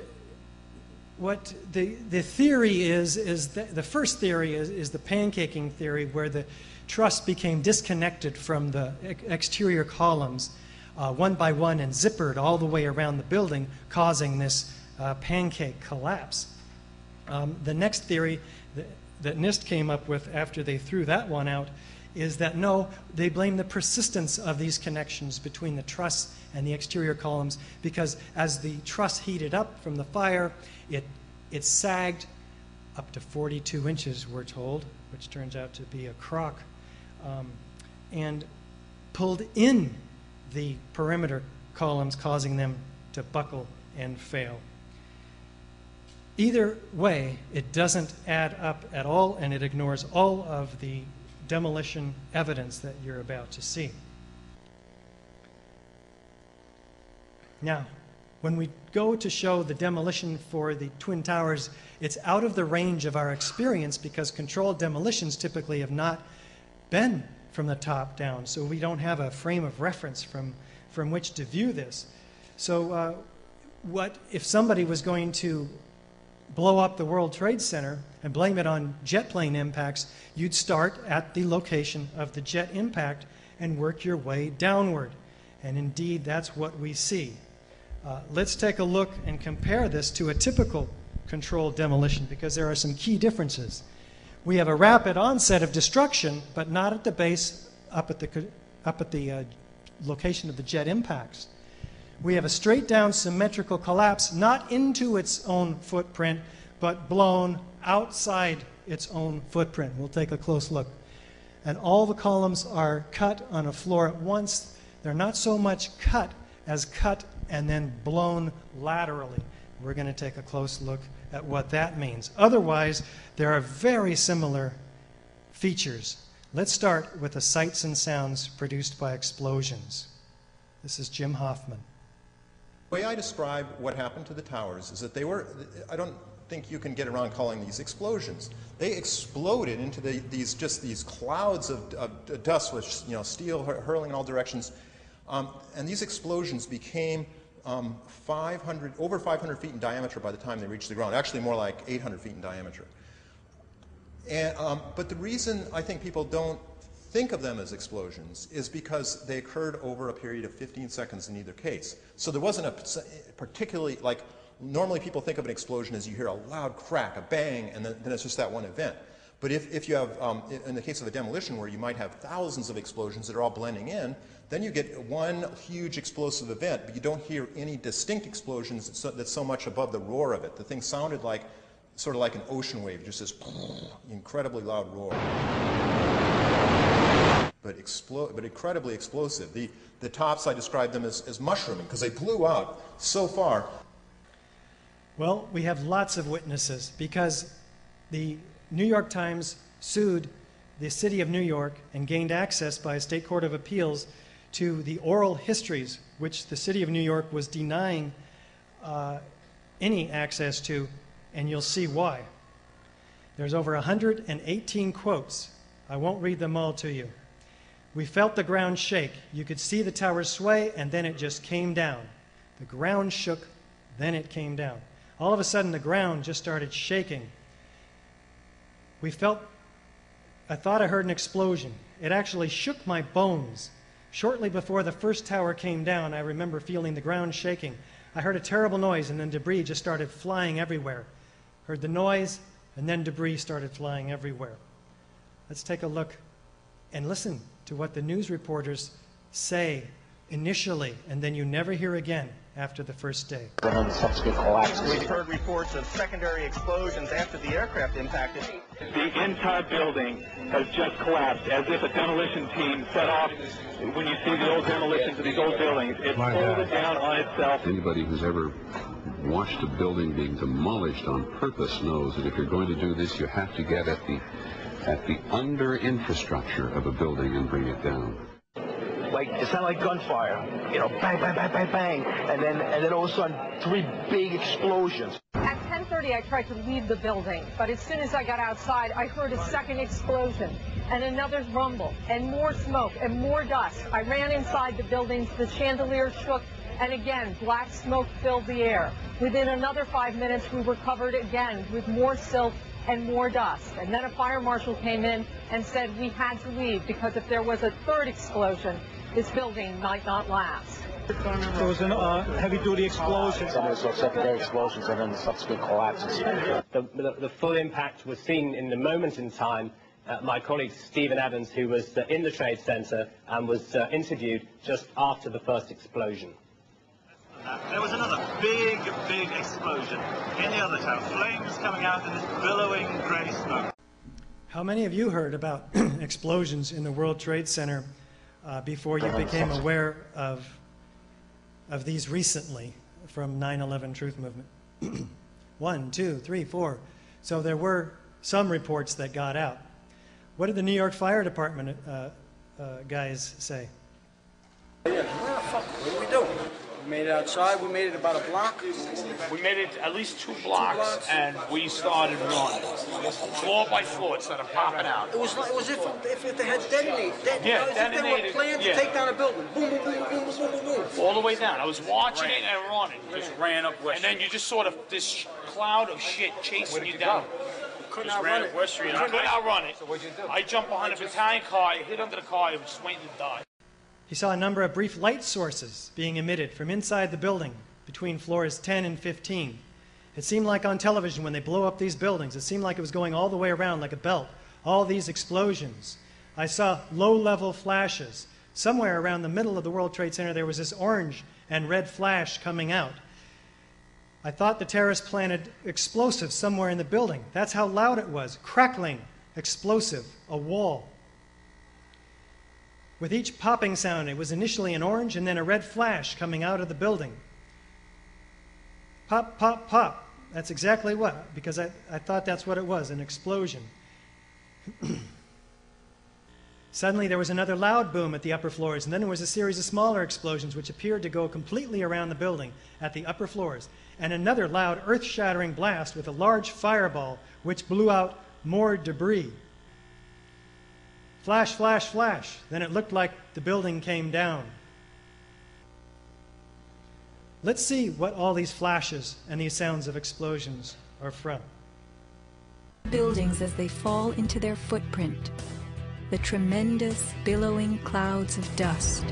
the theory is that the first theory is the pancaking theory, where the truss became disconnected from the exterior columns one by one and zippered all the way around the building, causing this pancake collapse. The next theory that NIST came up with after they threw that one out is that no, they blame the persistence of these connections between the truss and the exterior columns, because as the truss heated up from the fire, it sagged up to 42 inches, we're told, which turns out to be a crock, and pulled in the perimeter columns, causing them to buckle and fail. Either way, it doesn't add up at all, and it ignores all of the demolition evidence that you're about to see. Now, when we go to show the demolition for the Twin Towers, it's out of the range of our experience because controlled demolitions typically have not been from the top down, so we don't have a frame of reference from which to view this. So what if somebody was going to blow up the World Trade Center and blame it on jet plane impacts, you'd start at the location of the jet impact and work your way downward. And indeed, that's what we see. Let's take a look and compare this to a typical controlled demolition because there are some key differences. We have a rapid onset of destruction, but not at the base, up at the location of the jet impacts. We have a straight down symmetrical collapse, not into its own footprint, but blown outside its own footprint. We'll take a close look. And all the columns are cut on a floor at once. They're not so much cut as cut and then blown laterally. We're going to take a close look at what that means. Otherwise, there are very similar features. Let's start with the sights and sounds produced by explosions. This is Jim Hoffman. The way I describe what happened to the towers is that they were, I don't think you can get around calling these explosions. They exploded into these clouds of dust with steel hurling in all directions. And these explosions became over 500 feet in diameter by the time they reached the ground, actually more like 800 feet in diameter. And, but the reason I think people don't think of them as explosions is because they occurred over a period of 15 seconds in either case. So there wasn't a particularly, like, normally people think of an explosion as you hear a loud crack, a bang, and then it's just that one event. But if you have, in the case of a demolition where you might have thousands of explosions that are all blending in, then you get one huge explosive event, but you don't hear any distinct explosions that's so much above the roar of it. The thing sounded like, sort of like an ocean wave, just this incredibly loud roar. But incredibly explosive. The tops, I described them as mushrooming because they blew out so far. Well, we have lots of witnesses because the New York Times sued the city of New York and gained access by a state court of appeals to the oral histories, which the city of New York was denying any access to, and you'll see why. There's over 118 quotes. I won't read them all to you. We felt the ground shake. You could see the tower sway, and then it just came down. The ground shook, then it came down. All of a sudden, the ground just started shaking. I thought I heard an explosion. It actually shook my bones. Shortly before the first tower came down, I remember feeling the ground shaking. I heard a terrible noise, and then debris just started flying everywhere. Heard the noise, and then debris started flying everywhere. Let's take a look and listen to what the news reporters say initially, and then you never hear again after the first day. We've heard reports of secondary explosions after the aircraft impacted. The entire building has just collapsed, as if a demolition team set off. When you see the old demolitions of these old buildings, it folded down on itself. Anybody who's ever watched a building being demolished on purpose knows that if you're going to do this, you have to get at the under infrastructure of a building and bring it down. Like, it sounded like gunfire, bang, bang, bang, bang, bang, and then all of a sudden, 3 big explosions. At 10:30, I tried to leave the building, but as soon as I got outside, I heard a second explosion, and another rumble, and more smoke, and more dust. I ran inside the buildings, the chandelier shook, and again, black smoke filled the air. Within another 5 minutes, we were covered again with more silt and more dust. And then a fire marshal came in and said we had to leave because if there was a third explosion, this building might not last. There was a heavy-duty explosion. Some of those secondary explosions and then the subsequent collapses. The full impact was seen in the moment in time. My colleague Stephen Evans, who was in the Trade Center and was interviewed just after the first explosion. There was another big explosion in the other tower. Flames coming out in this billowing grey smoke. How many of you heard about explosions in the World Trade Center before you became aware of these recently from 9/11 Truth Movement? 1, 2, 3, 4. So there were some reports that got out. What did the New York Fire Department guys say? Yeah, well, fuck, what do we do? We made it outside, we made it about a block. We made it at least two blocks, and we started running. Floor by floor, instead of popping out. It was if they had detonated. Yeah, as if they were planned to take down a building. Boom, boom, boom, boom, boom, boom, boom. All the way down. I was watching it and running. Just ran up West Street. And then you just sort of, this cloud of shit chasing you down. Couldn't outrun it. West Street. I couldn't outrun it. So what'd you do? I jumped behind a battalion car, I hit under the car, I was just waiting to die. He saw a number of brief light sources being emitted from inside the building between floors 10 and 15. It seemed like on television when they blow up these buildings, it seemed like it was going all the way around like a belt. All these explosions. I saw low-level flashes. Somewhere around the middle of the World Trade Center there was this orange and red flash coming out. I thought the terrorists planted explosives somewhere in the building. That's how loud it was. Crackling, explosive, a wall. With each popping sound, it was initially an orange and then a red flash coming out of the building. Pop, pop, pop. That's exactly what, because I thought that's what it was, an explosion. Suddenly there was another loud boom at the upper floors, and then there was a series of smaller explosions which appeared to go completely around the building at the upper floors, and another loud earth-shattering blast with a large fireball which blew out more debris. Flash, flash, flash. Then it looked like the building came down. Let's see what all these flashes and these sounds of explosions are from. Buildings as they fall into their footprint. The tremendous, billowing clouds of dust.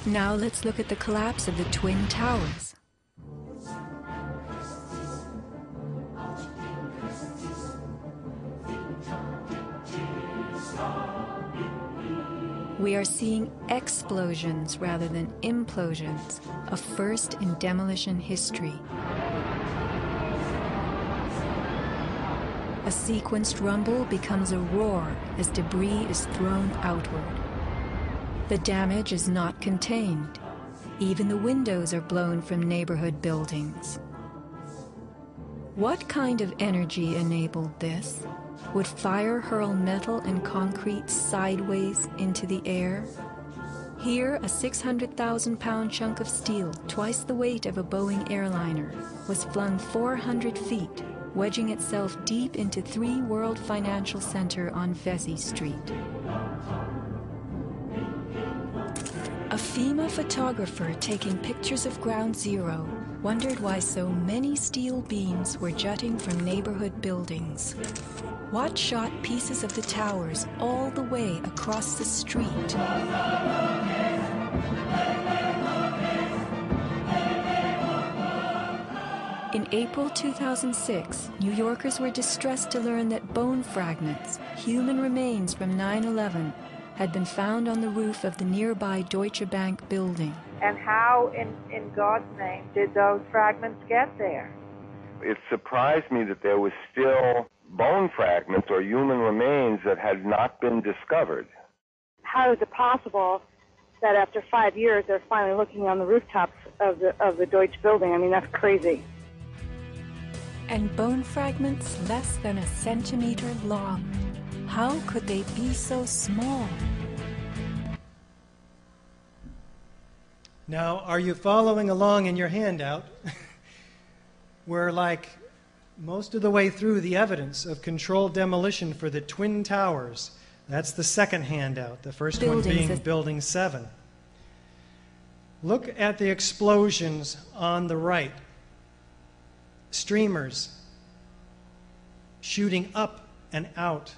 Now let's look at the collapse of the Twin Towers. We are seeing explosions rather than implosions, a first in demolition history. A sequenced rumble becomes a roar as debris is thrown outward. The damage is not contained. Even the windows are blown from neighborhood buildings. What kind of energy enabled this? Would fire hurl metal and concrete sideways into the air? Here, a 600,000-pound chunk of steel, twice the weight of a Boeing airliner, was flung 400 feet, wedging itself deep into 3 World Financial Center on Vesey Street. A FEMA photographer taking pictures of Ground Zero wondered why so many steel beams were jutting from neighborhood buildings. What shot pieces of the towers all the way across the street? In April 2006, New Yorkers were distressed to learn that bone fragments, human remains from 9/11, had been found on the roof of the nearby Deutsche Bank building. And how, in God's name, did those fragments get there? It surprised me that there was still bone fragments or human remains that had not been discovered. How is it possible that after 5 years they're finally looking on the rooftops of the Deutsche building? I mean, that's crazy. And bone fragments less than a centimeter long. How could they be so small? Now, are you following along in your handout? We're like most of the way through the evidence of controlled demolition for the Twin Towers. That's the second handout, the first one being Building 7. Look at the explosions on the right. Streamers shooting up and out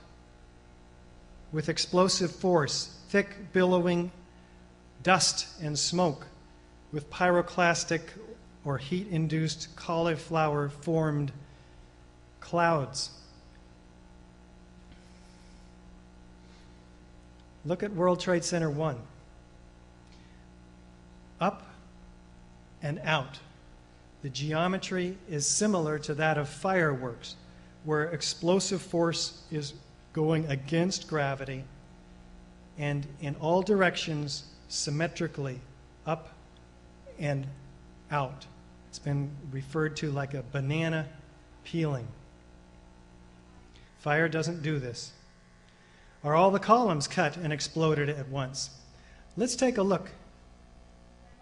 with explosive force, thick billowing dust and smoke with pyroclastic or heat-induced cauliflower-formed clouds. Look at World Trade Center 1. Up and out. The geometry is similar to that of fireworks, where explosive force is going against gravity and in all directions symmetrically, up and out. It's been referred to like a banana peeling. Fire doesn't do this. Are all the columns cut and exploded at once? Let's take a look.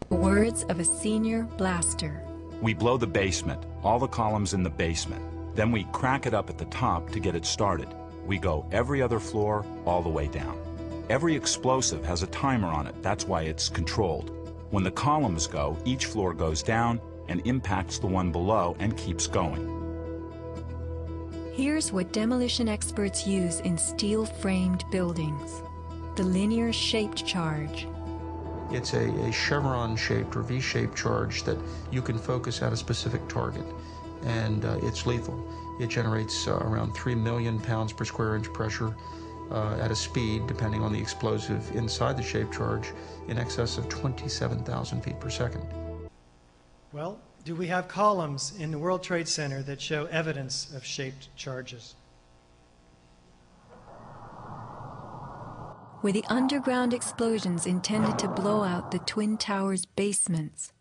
Words of a senior blaster. We blow the basement, all the columns in the basement. Then we crack it up at the top to get it started. We go every other floor all the way down. Every explosive has a timer on it. That's why it's controlled. When the columns go, each floor goes down and impacts the one below and keeps going. Here's what demolition experts use in steel-framed buildings. The linear shaped charge. It's a chevron-shaped or V-shaped charge that you can focus at a specific target, and it's lethal. It generates around 3 million pounds per square inch pressure at a speed, depending on the explosive inside the shaped charge, in excess of 27,000 feet per second. Well, do we have columns in the World Trade Center that show evidence of shaped charges? Were the underground explosions intended to blow out the Twin Towers' basements,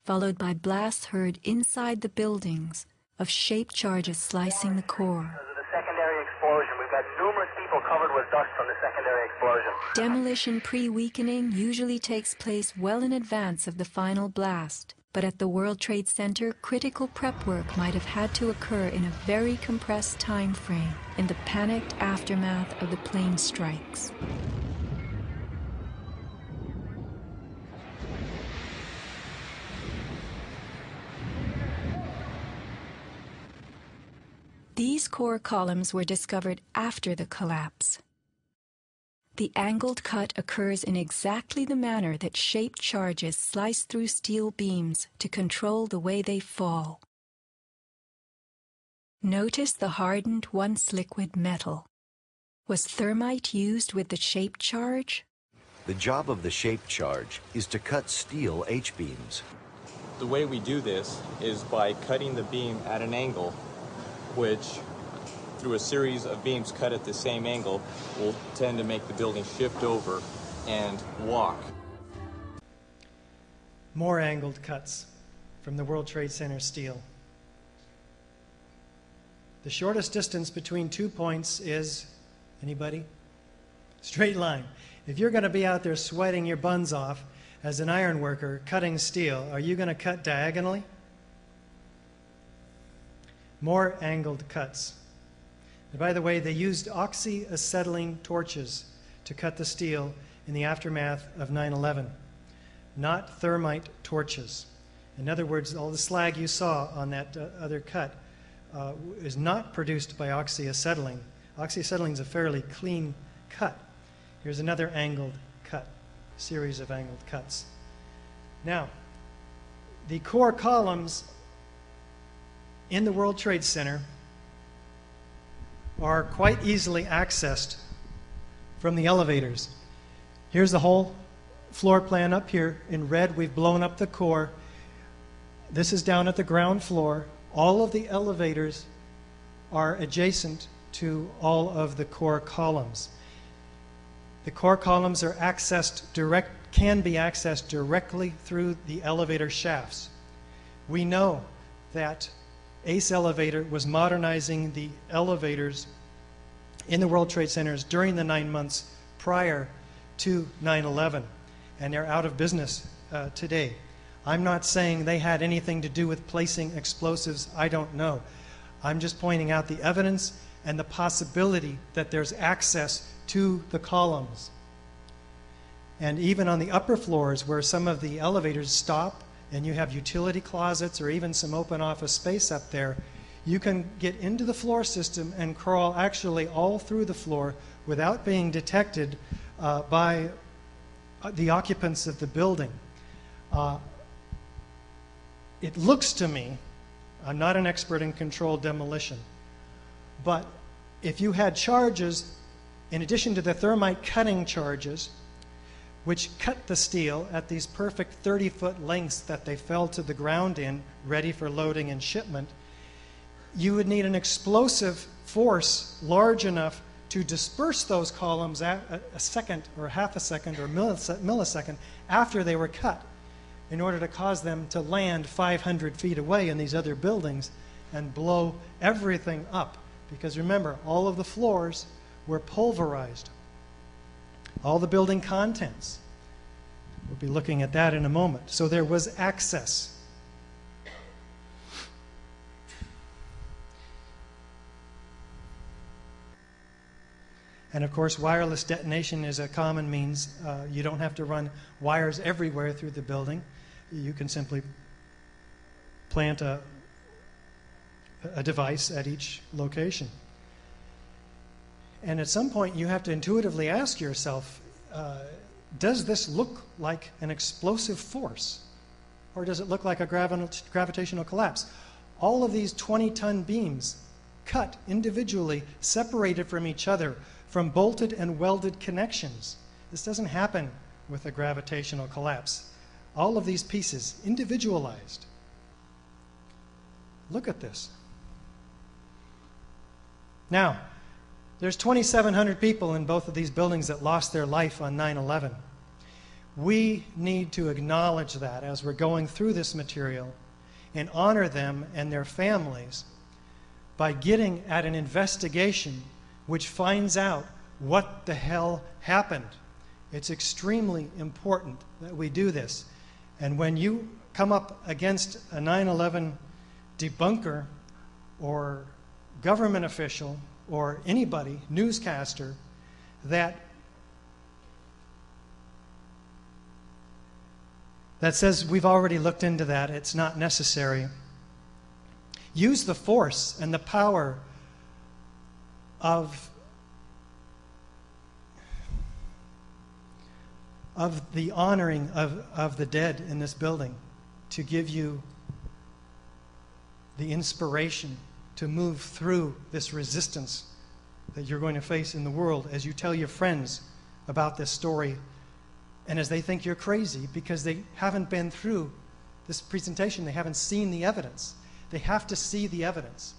followed by blasts heard inside the buildings of shaped charges slicing the core? The secondary explosion. We've got numerous people covered with dust from the secondary explosion. Demolition pre-weakening usually takes place well in advance of the final blast, but at the World Trade Center, critical prep work might have had to occur in a very compressed time frame in the panicked aftermath of the plane strikes. These core columns were discovered after the collapse. The angled cut occurs in exactly the manner that shaped charges slice through steel beams to control the way they fall. Notice the hardened once liquid metal. Was thermite used with the shaped charge? The job of the shaped charge is to cut steel H-beams. The way we do this is by cutting the beam at an angle, which, through a series of beams cut at the same angle, will tend to make the building shift over and walk. More angled cuts from the World Trade Center steel. The shortest distance between 2 points is, anybody? Straight line. If you're going to be out there sweating your buns off as an iron worker cutting steel, are you going to cut diagonally? More angled cuts. And by the way, they used oxyacetylene torches to cut the steel in the aftermath of 9/11, not thermite torches. In other words, all the slag you saw on that other cut is not produced by oxyacetylene. Oxyacetylene is a fairly clean cut. Here's another angled cut, series of angled cuts. Now, the core columns in the World Trade Center are quite easily accessed from the elevators. Here's the whole floor plan up here. In red, we've blown up the core. This is down at the ground floor. All of the elevators are adjacent to all of the core columns. The core columns are can be accessed directly through the elevator shafts. We know that ACE Elevator was modernizing the elevators in the World Trade Centers during the 9 months prior to 9/11, and they're out of business today. I'm not saying they had anything to do with placing explosives. I don't know. I'm just pointing out the evidence and the possibility that there's access to the columns. And even on the upper floors where some of the elevators stop and you have utility closets or even some open office space up there, you can get into the floor system and crawl actually all through the floor without being detected by the occupants of the building. It looks to me, I'm not an expert in controlled demolition, but if you had charges, in addition to the thermite cutting charges, which cut the steel at these perfect 30-foot lengths that they fell to the ground in, ready for loading and shipment, you would need an explosive force large enough to disperse those columns at a second or half a second or millisecond after they were cut, in order to cause them to land 500 feet away in these other buildings and blow everything up. Because remember, all of the floors were pulverized. All the building contents. We'll be looking at that in a moment. So there was access. And of course, wireless detonation is a common means. You don't have to run wires everywhere through the building. You can simply plant a device at each location. And at some point, you have to intuitively ask yourself, does this look like an explosive force? Or does it look like a gravitational collapse? All of these 20-ton beams, cut individually, separated from each other, from bolted and welded connections. This doesn't happen with a gravitational collapse. All of these pieces, individualized. Look at this. Now, there's 2,700 people in both of these buildings that lost their life on 9/11. We need to acknowledge that as we're going through this material and honor them and their families by getting at an investigation which finds out what the hell happened. It's extremely important that we do this. And when you come up against a 9/11 debunker or government official or anybody, newscaster, that says we've already looked into that, it's not necessary, use the force and the power of the honoring of the dead in this building to give you the inspiration to move through this resistance that you're going to face in the world as you tell your friends about this story, and as they think you're crazy because they haven't been through this presentation, they haven't seen the evidence. They have to see the evidence.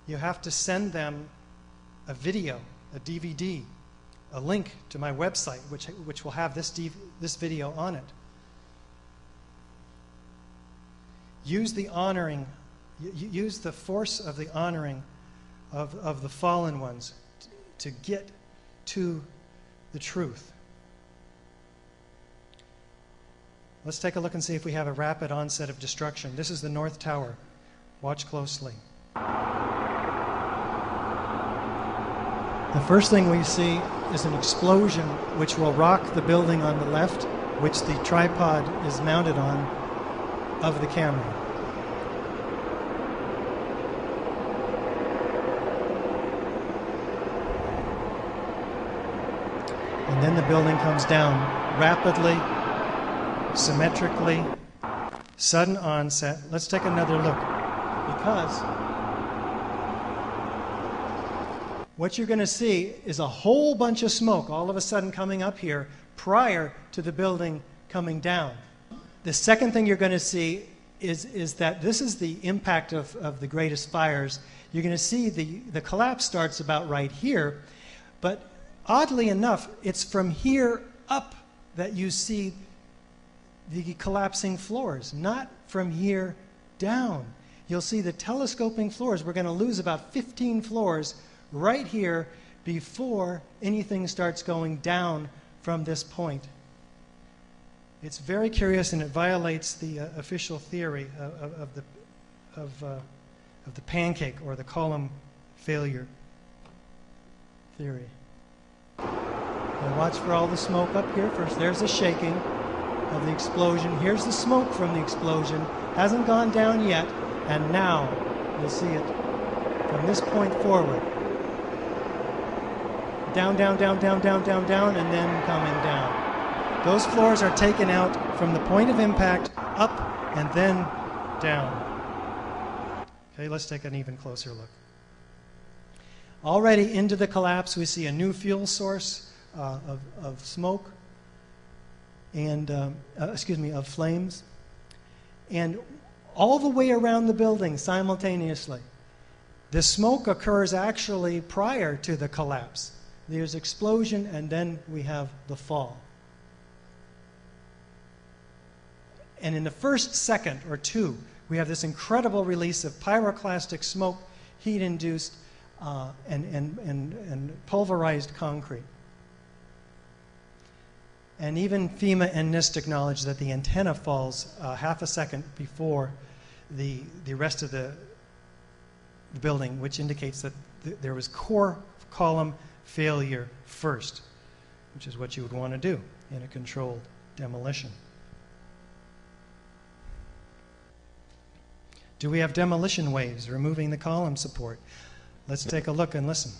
You have to send them a video, a DVD, a link to my website, which will have this video on it. Use the honoring, use the force of the honoring of the fallen ones to get to the truth. Let's take a look and see if we have a rapid onset of destruction. This is the North Tower. Watch closely. The first thing we see is an explosion which will rock the building on the left, which the tripod is mounted on, of the camera. And then the building comes down rapidly, symmetrically, sudden onset. Let's take another look, because what you're going to see is a whole bunch of smoke all of a sudden coming up here prior to the building coming down. The second thing you're going to see is that this is the impact of the greatest fires. You're going to see the collapse starts about right here, but oddly enough, it's from here up that you see the collapsing floors, not from here down. You'll see the telescoping floors. We're going to lose about 15 floors right here before anything starts going down from this point. It's very curious, and it violates the official theory of the pancake or the column failure theory. Now watch for all the smoke up here first. There's the shaking of the explosion. Here's the smoke from the explosion. Hasn't gone down yet, and now you'll see it from this point forward. Down, down, down, down, down, down, down, and then coming down. Those floors are taken out from the point of impact up and then down. Okay, let's take an even closer look. Already into the collapse, we see a new fuel source of smoke and, of flames. And all the way around the building simultaneously. The smoke occurs actually prior to the collapse. there's explosion, and then we have the fall. And in the first second or two, we have this incredible release of pyroclastic smoke, heat-induced, and pulverized concrete. And even FEMA and NIST acknowledge that the antenna falls half a second before the rest of the building, which indicates that there was core column failure first, which is what you would want to do in a controlled demolition. Do we have demolition waves removing the column support? Let's take a look and listen.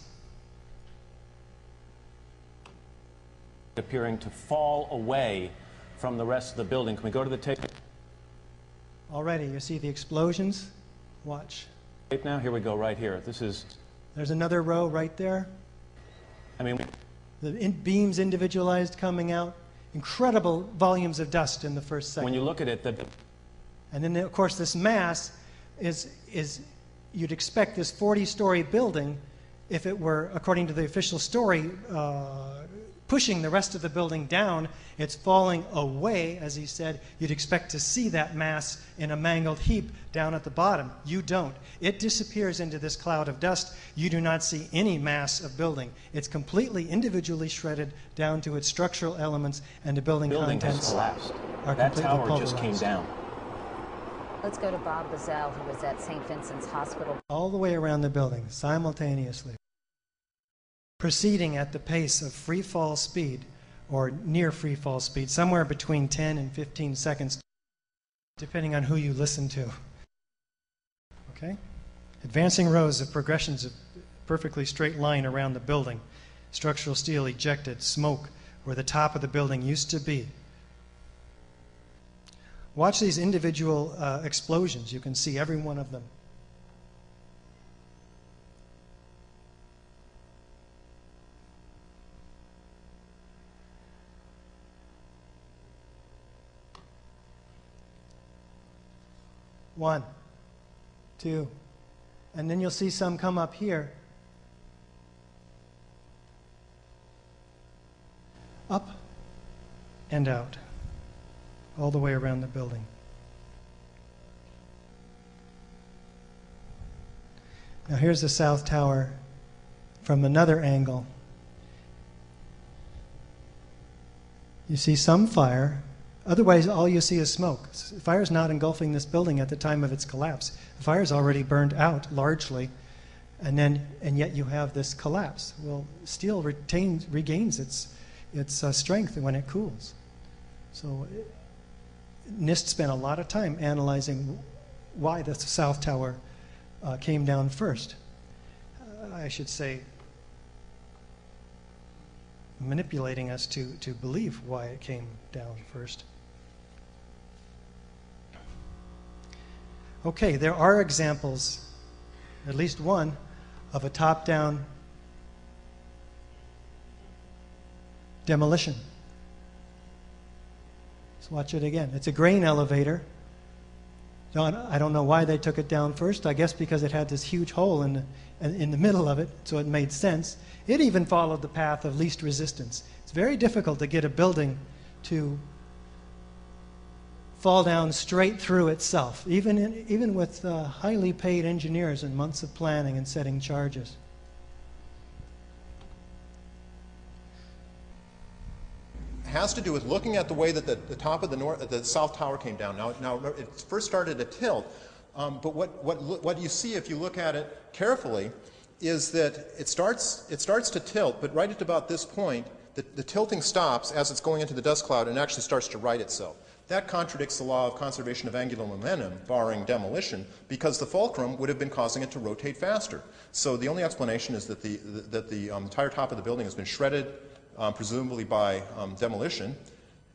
Appearing to fall away from the rest of the building. Can we go to the tape? Already, you see the explosions? Watch. Tape now? Here we go, right here. This is... There's another row right there. I mean... The beams individualized coming out. Incredible volumes of dust in the first second. When you look at it, and then, of course, this mass is you'd expect this 40-story building, if it were, according to the official story, pushing the rest of the building down, it's falling away, as he said. You'd expect to see that mass in a mangled heap down at the bottom. You don't. It disappears into this cloud of dust. You do not see any mass of building. It's completely individually shredded down to its structural elements, and the building contents collapsed. Are that completely tower pulverized. just came down. Let's go to Bob Bazell, who was at St. Vincent's Hospital. All the way around the building, simultaneously, proceeding at the pace of free fall speed, or near free fall speed, somewhere between 10 and 15 seconds, depending on who you listen to. Okay? Advancing rows of progressions of perfectly straight line around the building. Structural steel ejected, smoke where the top of the building used to be. Watch these individual explosions. You can see every one of them. One, two, and then you'll see some come up here. Up and out, all the way around the building. Now here's the South Tower from another angle. You see some fire. Otherwise, all you see is smoke. The fire's not engulfing this building at the time of its collapse. The fire's already burned out largely, and yet you have this collapse. Well, steel regains its strength when it cools. So NIST spent a lot of time analyzing why the South Tower came down first. I should say, manipulating us to believe why it came down first. Okay, there are examples, at least one, of a top-down demolition. Let's watch it again. It's a grain elevator. I don't know why they took it down first. I guess because it had this huge hole in the middle of it, so it made sense. It even followed the path of least resistance. It's very difficult to get a building to fall down straight through itself, even with highly paid engineers and months of planning and setting charges. Has to do with looking at the way that the top of the South Tower came down. Now it first started to tilt, but what you see if you look at it carefully is that it starts to tilt, but right at about this point, the tilting stops as it's going into the dust cloud and actually starts to right itself. That contradicts the law of conservation of angular momentum, barring demolition, because the fulcrum would have been causing it to rotate faster. So the only explanation is that the entire top of the building has been shredded, presumably by demolition,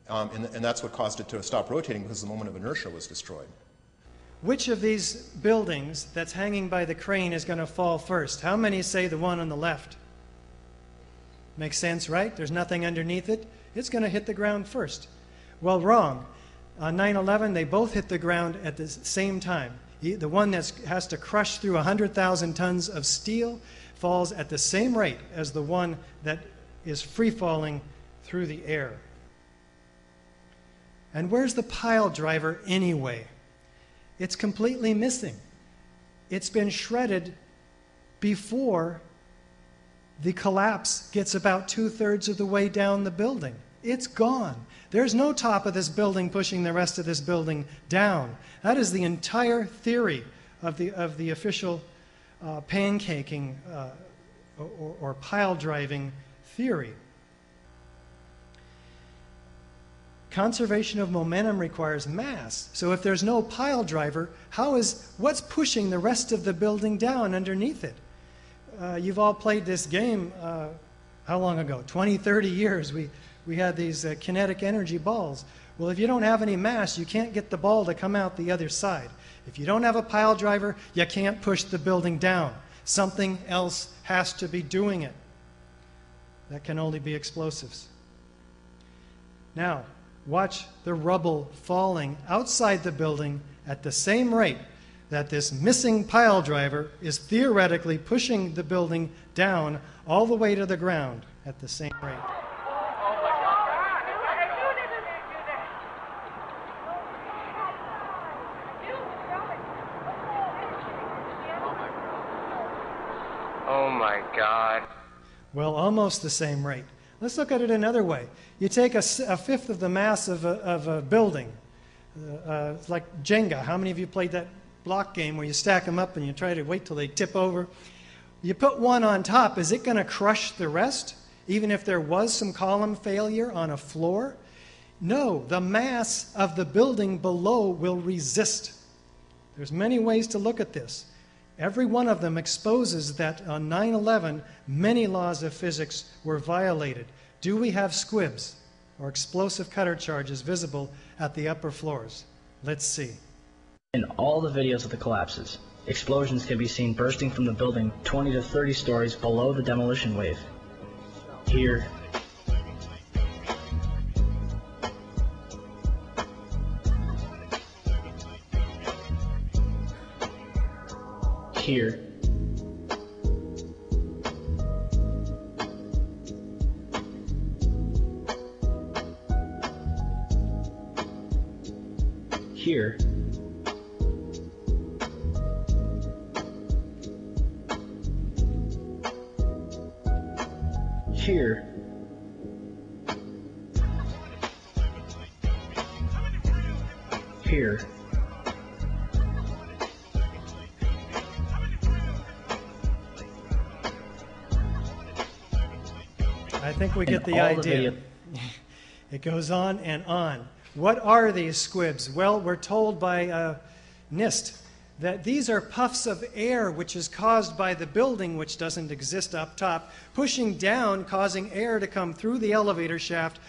and that's what caused it to stop rotating because the moment of inertia was destroyed. Which of these buildings that's hanging by the crane is going to fall first? How many say the one on the left? Makes sense, right? There's nothing underneath it. It's going to hit the ground first. Well, wrong. On 9/11, they both hit the ground at the same time. The one that has to crush through 100,000 tons of steel falls at the same rate as the one that is free falling through the air. And where's the pile driver anyway? It's completely missing. It's been shredded before the collapse gets about 2/3 of the way down the building. It's gone. There's no top of this building pushing the rest of this building down. That is the entire theory of the official pancaking or pile driving theory. Conservation of momentum requires mass. So if there's no pile driver, what's pushing the rest of the building down underneath it? You've all played this game, how long ago? 20, 30 years. We had these kinetic energy balls. Well, if you don't have any mass, you can't get the ball to come out the other side. If you don't have a pile driver, you can't push the building down. Something else has to be doing it. That can only be explosives. Now, watch the rubble falling outside the building at the same rate that this missing pile driver is theoretically pushing the building down all the way to the ground at the same rate. Oh my God. Well, almost the same rate. Let's look at it another way. You take a fifth of the mass of a building, like Jenga. How many of you played that block game where you stack them up and you try to wait till they tip over? You put one on top, is it going to crush the rest, even if there was some column failure on a floor? No, the mass of the building below will resist. There's many ways to look at this. Every one of them exposes that on 9/11, many laws of physics were violated. Do we have squibs or explosive cutter charges visible at the upper floors? Let's see. In all the videos of the collapses, explosions can be seen bursting from the building 20 to 30 stories below the demolition wave. Here, here, here, here, here, I think we get the idea. It goes on and on. What are these squibs? Well, we're told by NIST that these are puffs of air which is caused by the building, which doesn't exist up top, pushing down, causing air to come through the elevator shaft,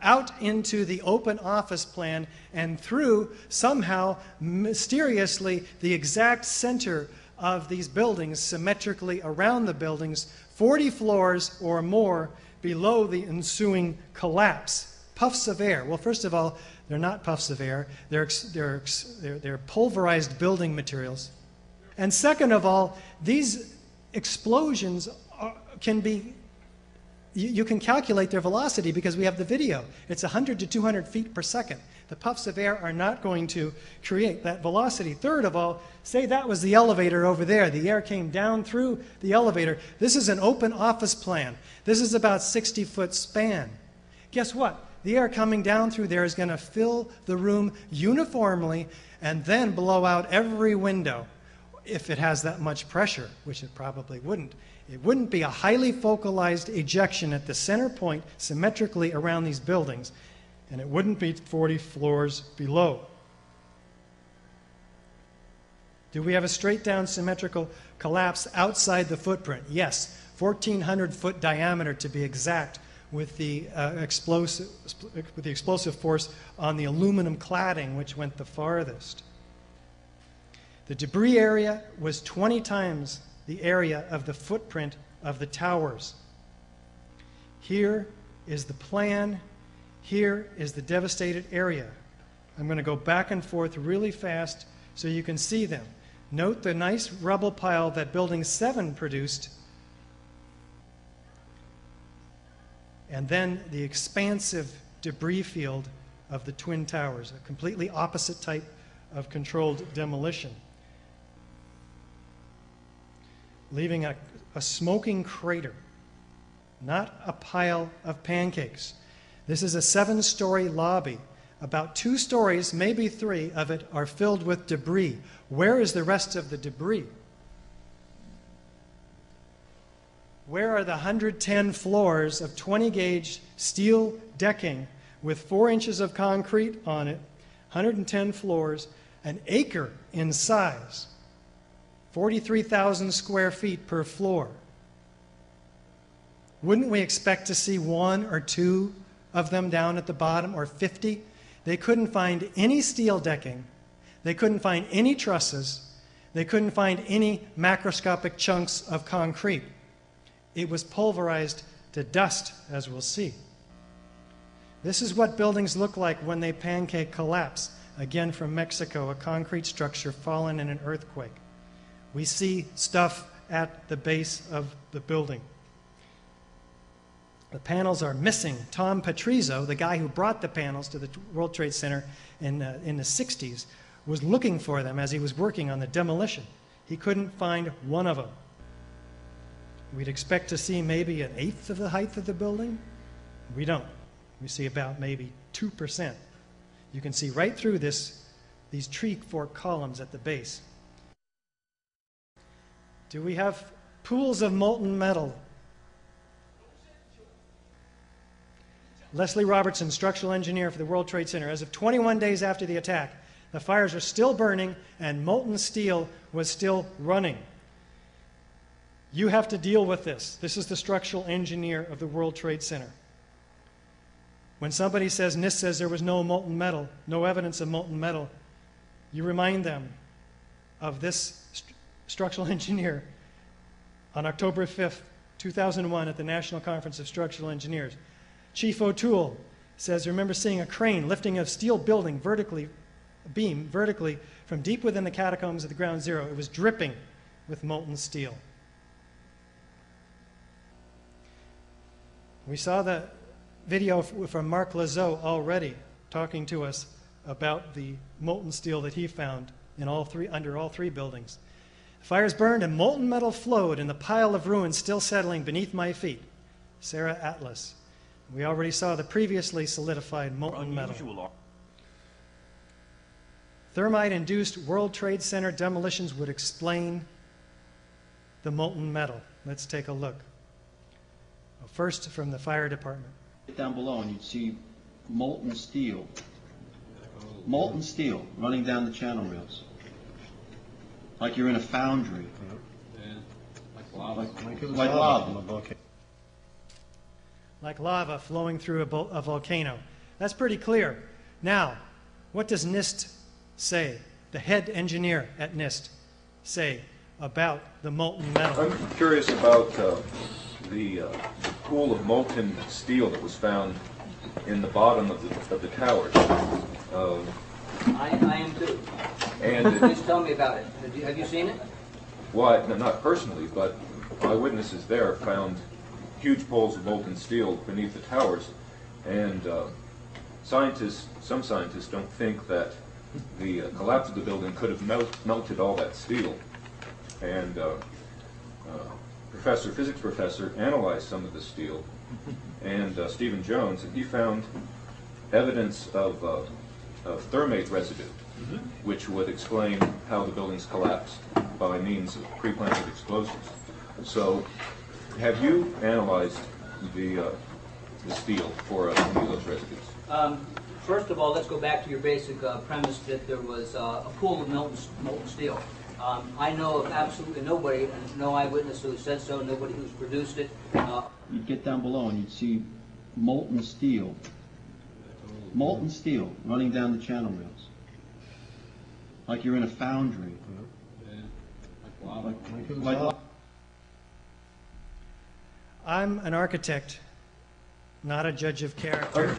out into the open office plan, and through, somehow, mysteriously, the exact center of these buildings, symmetrically around the buildings, 40 floors or more below the ensuing collapse. Puffs of air. Well, first of all, they're not puffs of air. They're pulverized building materials. And second of all, these explosions can be, you can calculate their velocity because we have the video. It's 100 to 200 feet per second. The puffs of air are not going to create that velocity. Third of all, say that was the elevator over there. The air came down through the elevator. This is an open office plan. This is about 60-foot span. Guess what? The air coming down through there is going to fill the room uniformly and then blow out every window if it has that much pressure, which it probably wouldn't. It wouldn't be a highly focalized ejection at the center point symmetrically around these buildings, and it wouldn't be 40 floors below. Do we have a straight down symmetrical collapse outside the footprint? Yes, 1,400-foot diameter to be exact, with the explosive force on the aluminum cladding, which went the farthest. The debris area was 20 times the area of the footprint of the towers. Here is the plan. Here is the devastated area. I'm going to go back and forth really fast so you can see them. Note the nice rubble pile that Building 7 produced and then the expansive debris field of the Twin Towers, a completely opposite type of controlled demolition, leaving a smoking crater, not a pile of pancakes. This is a 7-story lobby. About 2 stories, maybe 3 of it, are filled with debris. Where is the rest of the debris? Where are the 110 floors of 20-gauge steel decking with 4 inches of concrete on it, 110 floors, an acre in size, 43,000 square feet per floor? Wouldn't we expect to see 1 or 2 of them down at the bottom, or 50? They couldn't find any steel decking. They couldn't find any trusses. They couldn't find any macroscopic chunks of concrete. It was pulverized to dust, as we'll see. This is what buildings look like when they pancake collapse. Again, from Mexico, a concrete structure fallen in an earthquake. We see stuff at the base of the building. The panels are missing. Tom Patrizio, the guy who brought the panels to the World Trade Center in the 60s, was looking for them as he was working on the demolition. He couldn't find one of them. We'd expect to see maybe 1/8 of the height of the building. We don't. We see about maybe 2%. You can see right through these tree fork columns at the base. Do we have pools of molten metal? Leslie Robertson, structural engineer for the World Trade Center. As of 21 days after the attack, the fires were still burning and molten steel was still running. You have to deal with this. This is the structural engineer of the World Trade Center. When somebody says, NIST says there was no molten metal, no evidence of molten metal, you remind them of this structural engineer on October 5th, 2001 at the National Conference of Structural Engineers. Chief O'Toole says, remember seeing a crane lifting a steel building beam vertically from deep within the catacombs of the ground zero. It was dripping with molten steel. We saw the video from Mark Lazo already talking to us about the molten steel that he found in under all three buildings. The fires burned and molten metal flowed in the pile of ruins still settling beneath my feet. Sarah Atlas. We already saw the previously solidified molten metal. Thermite-induced World Trade Center demolitions would explain the molten metal. Let's take a look. First, from the fire department. Down below and you'd see molten steel running down the channel rails, like you're in a foundry. Like lava. Like lava flowing through a volcano. That's pretty clear. Now, what does NIST say, the head engineer at NIST, say about the molten metal? I'm curious about the pool of molten steel that was found in the bottom of the towers. I am too. And please tell me about it. Have you seen it? Well, not personally, but eyewitnesses there found huge pools of molten steel beneath the towers, and some scientists don't think that the collapse of the building could have melted all that steel. And physics professor analyzed some of the steel, and Stephen Jones, and he found evidence of thermate residue, which would explain how the buildings collapsed by means of pre-planted explosives. So, have you analyzed the steel for any of those residues? First of all, let's go back to your basic premise that there was a pool of molten steel. I know of absolutely nobody, no eyewitness who said so, nobody who's produced it. You'd get down below and you'd see molten steel running down the channel rails, like you're in a foundry. Like lava. I'm an architect, not a judge of character,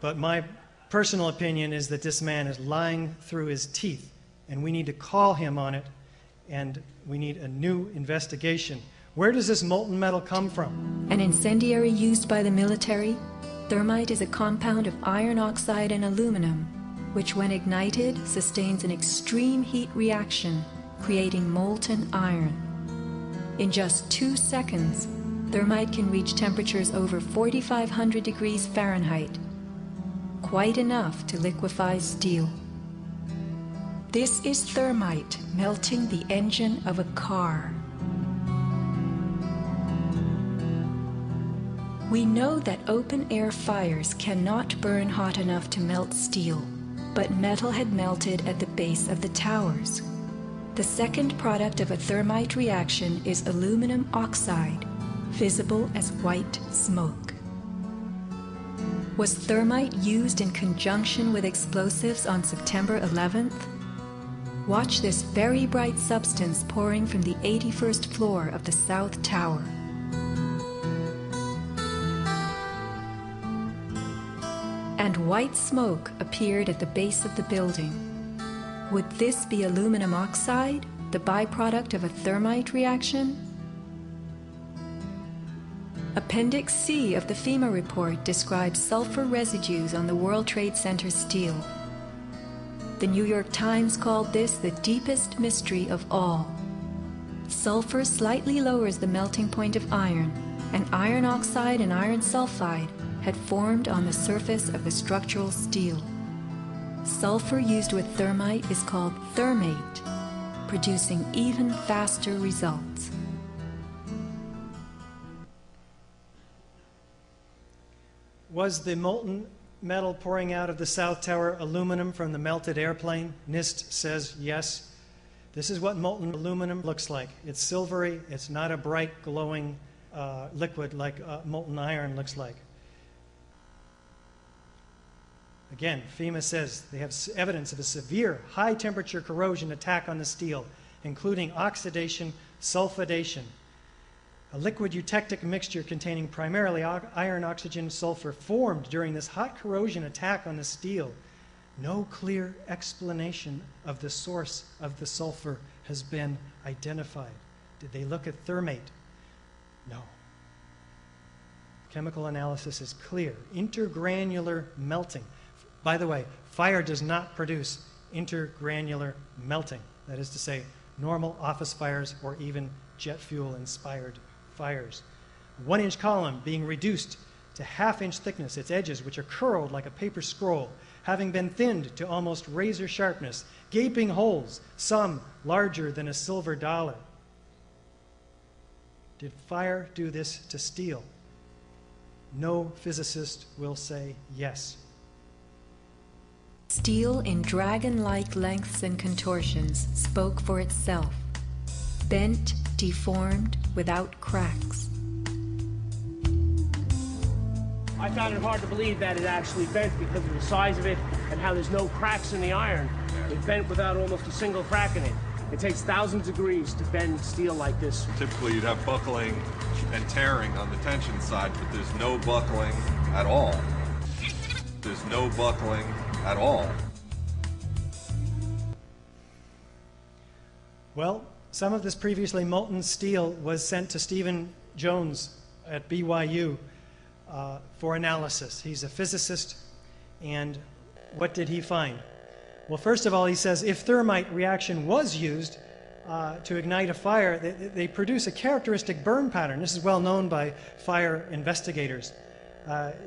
but my personal opinion is that this man is lying through his teeth, and we need to call him on it, and we need a new investigation. Where does this molten metal come from? An incendiary used by the military, thermite is a compound of iron oxide and aluminum, which when ignited sustains an extreme heat reaction, creating molten iron. In just 2 seconds, thermite can reach temperatures over 4,500 degrees Fahrenheit, quite enough to liquefy steel. This is thermite melting the engine of a car. We know that open-air fires cannot burn hot enough to melt steel, but metal had melted at the base of the towers. The second product of a thermite reaction is aluminum oxide, visible as white smoke. Was thermite used in conjunction with explosives on September 11th? Watch this very bright substance pouring from the 81st floor of the South Tower. And white smoke appeared at the base of the building. Would this be aluminum oxide, the byproduct of a thermite reaction? Appendix C of the FEMA report describes sulfur residues on the World Trade Center steel. The New York Times called this the deepest mystery of all. Sulfur slightly lowers the melting point of iron, and iron oxide and iron sulfide had formed on the surface of the structural steel. Sulfur used with thermite is called thermate, producing even faster results. Was the molten metal pouring out of the South Tower aluminum from the melted airplane? NIST says yes. This is what molten aluminum looks like. It's silvery. It's not a bright, glowing liquid like molten iron looks like. Again, FEMA says they have evidence of a severe high-temperature corrosion attack on the steel, including oxidation, sulfidation. A liquid eutectic mixture containing primarily iron, oxygen, sulfur formed during this hot corrosion attack on the steel. No clear explanation of the source of the sulfur has been identified. Did they look at thermate? No. Chemical analysis is clear. Intergranular melting. By the way, fire does not produce intergranular melting. That is to say, normal office fires or even jet fuel-inspired fires. 1-inch column being reduced to half-inch thickness, its edges, which are curled like a paper scroll, having been thinned to almost razor sharpness, gaping holes, some larger than a silver dollar. Did fire do this to steel? No physicist will say yes. Steel in dragon-like lengths and contortions spoke for itself, bent, deformed, without cracks. I found it hard to believe that it actually bent because of the size of it and how there's no cracks in the iron. It bent without almost a single crack in it. It takes thousands of degrees to bend steel like this. Typically you'd have buckling and tearing on the tension side, but there's no buckling at all. There's no buckling at all. Well, some of this previously molten steel was sent to Stephen Jones at BYU for analysis. He's a physicist, and what did he find? Well, first of all, he says if thermite reaction was used to ignite a fire, they produce a characteristic burn pattern. This is well known by fire investigators.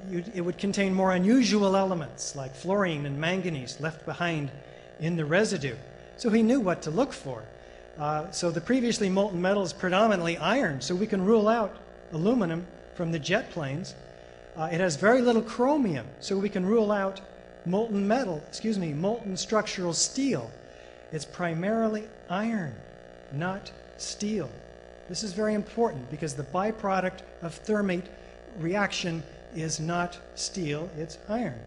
It would contain more unusual elements like fluorine and manganese left behind in the residue. So he knew what to look for. So the previously molten metal is predominantly iron, so we can rule out aluminum from the jet planes. It has very little chromium, so we can rule out molten structural steel. It's primarily iron, not steel. This is very important because the byproduct of thermate reaction is not steel, it's iron,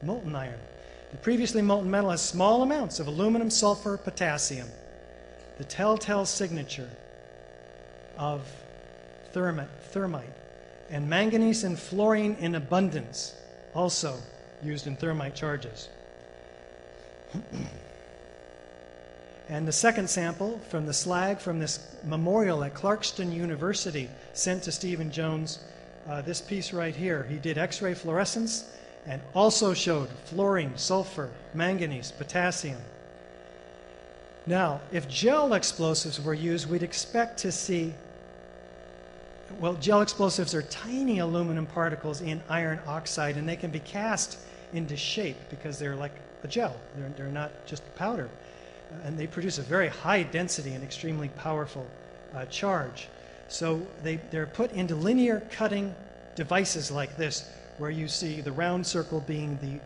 molten iron. The previously molten metal has small amounts of aluminum, sulfur, potassium. The telltale signature of thermite, and manganese and fluorine in abundance, also used in thermite charges. And the second sample from the slag from this memorial at Clarkston University sent to Stephen Jones, this piece right here. He did X-ray fluorescence and also showed fluorine, sulfur, manganese, potassium. Now, if gel explosives were used, we'd expect to see, well, gel explosives are tiny aluminum particles in iron oxide, and they can be cast into shape because they're like a gel. They're not just powder. And they produce a very high density and extremely powerful charge. So they're put into linear cutting devices like this, where you see the round circle being the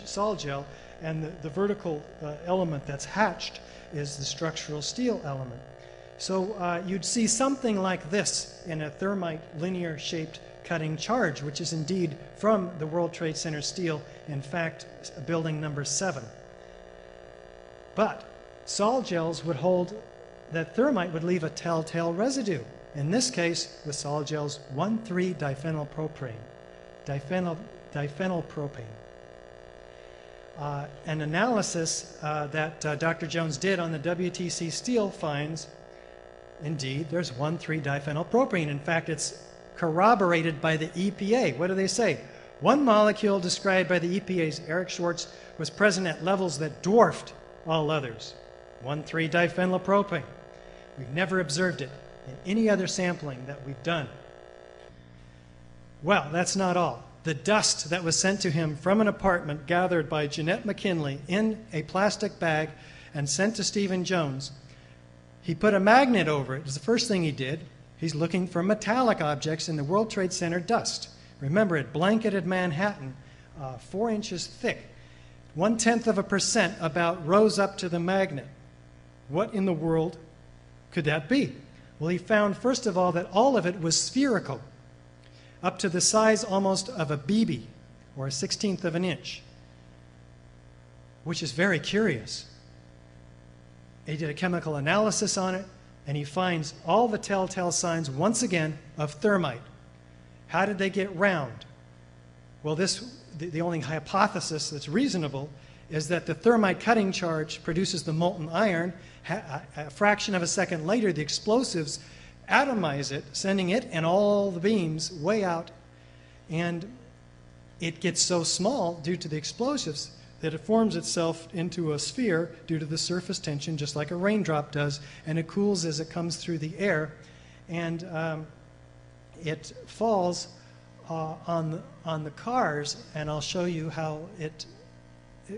sol gel, and the vertical element that's hatched is the structural steel element. So you'd see something like this in a thermite linear shaped cutting charge, which is indeed from the World Trade Center steel, in fact, building number 7. But sol gels would hold that thermite would leave a telltale residue. In this case, with sol gels, 1,3-diphenylpropane. Diphenylpropane. An analysis that Dr. Jones did on the WTC steel finds, indeed, there's 1,3-diphenylpropane. In fact, it's corroborated by the EPA. What do they say? One molecule described by the EPA's Eric Schwartz was present at levels that dwarfed all others. 1,3-diphenylpropane. We've never observed it in any other sampling that we've done. Well, that's not all. The dust that was sent to him from an apartment gathered by Jeanette McKinley in a plastic bag and sent to Stephen Jones, he put a magnet over it. It was the first thing he did. He's looking for metallic objects in the World Trade Center dust. Remember, it blanketed Manhattan 4 inches thick. 0.1% about rose up to the magnet. What in the world could that be? Well, he found, first of all, that all of it was spherical, up to the size almost of a BB, or a 1/16 of an inch, which is very curious. He did a chemical analysis on it, and he finds all the telltale signs, once again, of thermite. How did they get round? Well, the only hypothesis that's reasonable is that the thermite cutting charge produces the molten iron. A fraction of a second later, the explosives atomize it, sending it and all the beams way out, and it gets so small due to the explosives that it forms itself into a sphere due to the surface tension, just like a raindrop does, and it cools as it comes through the air, and it falls on the cars, and I'll show you how it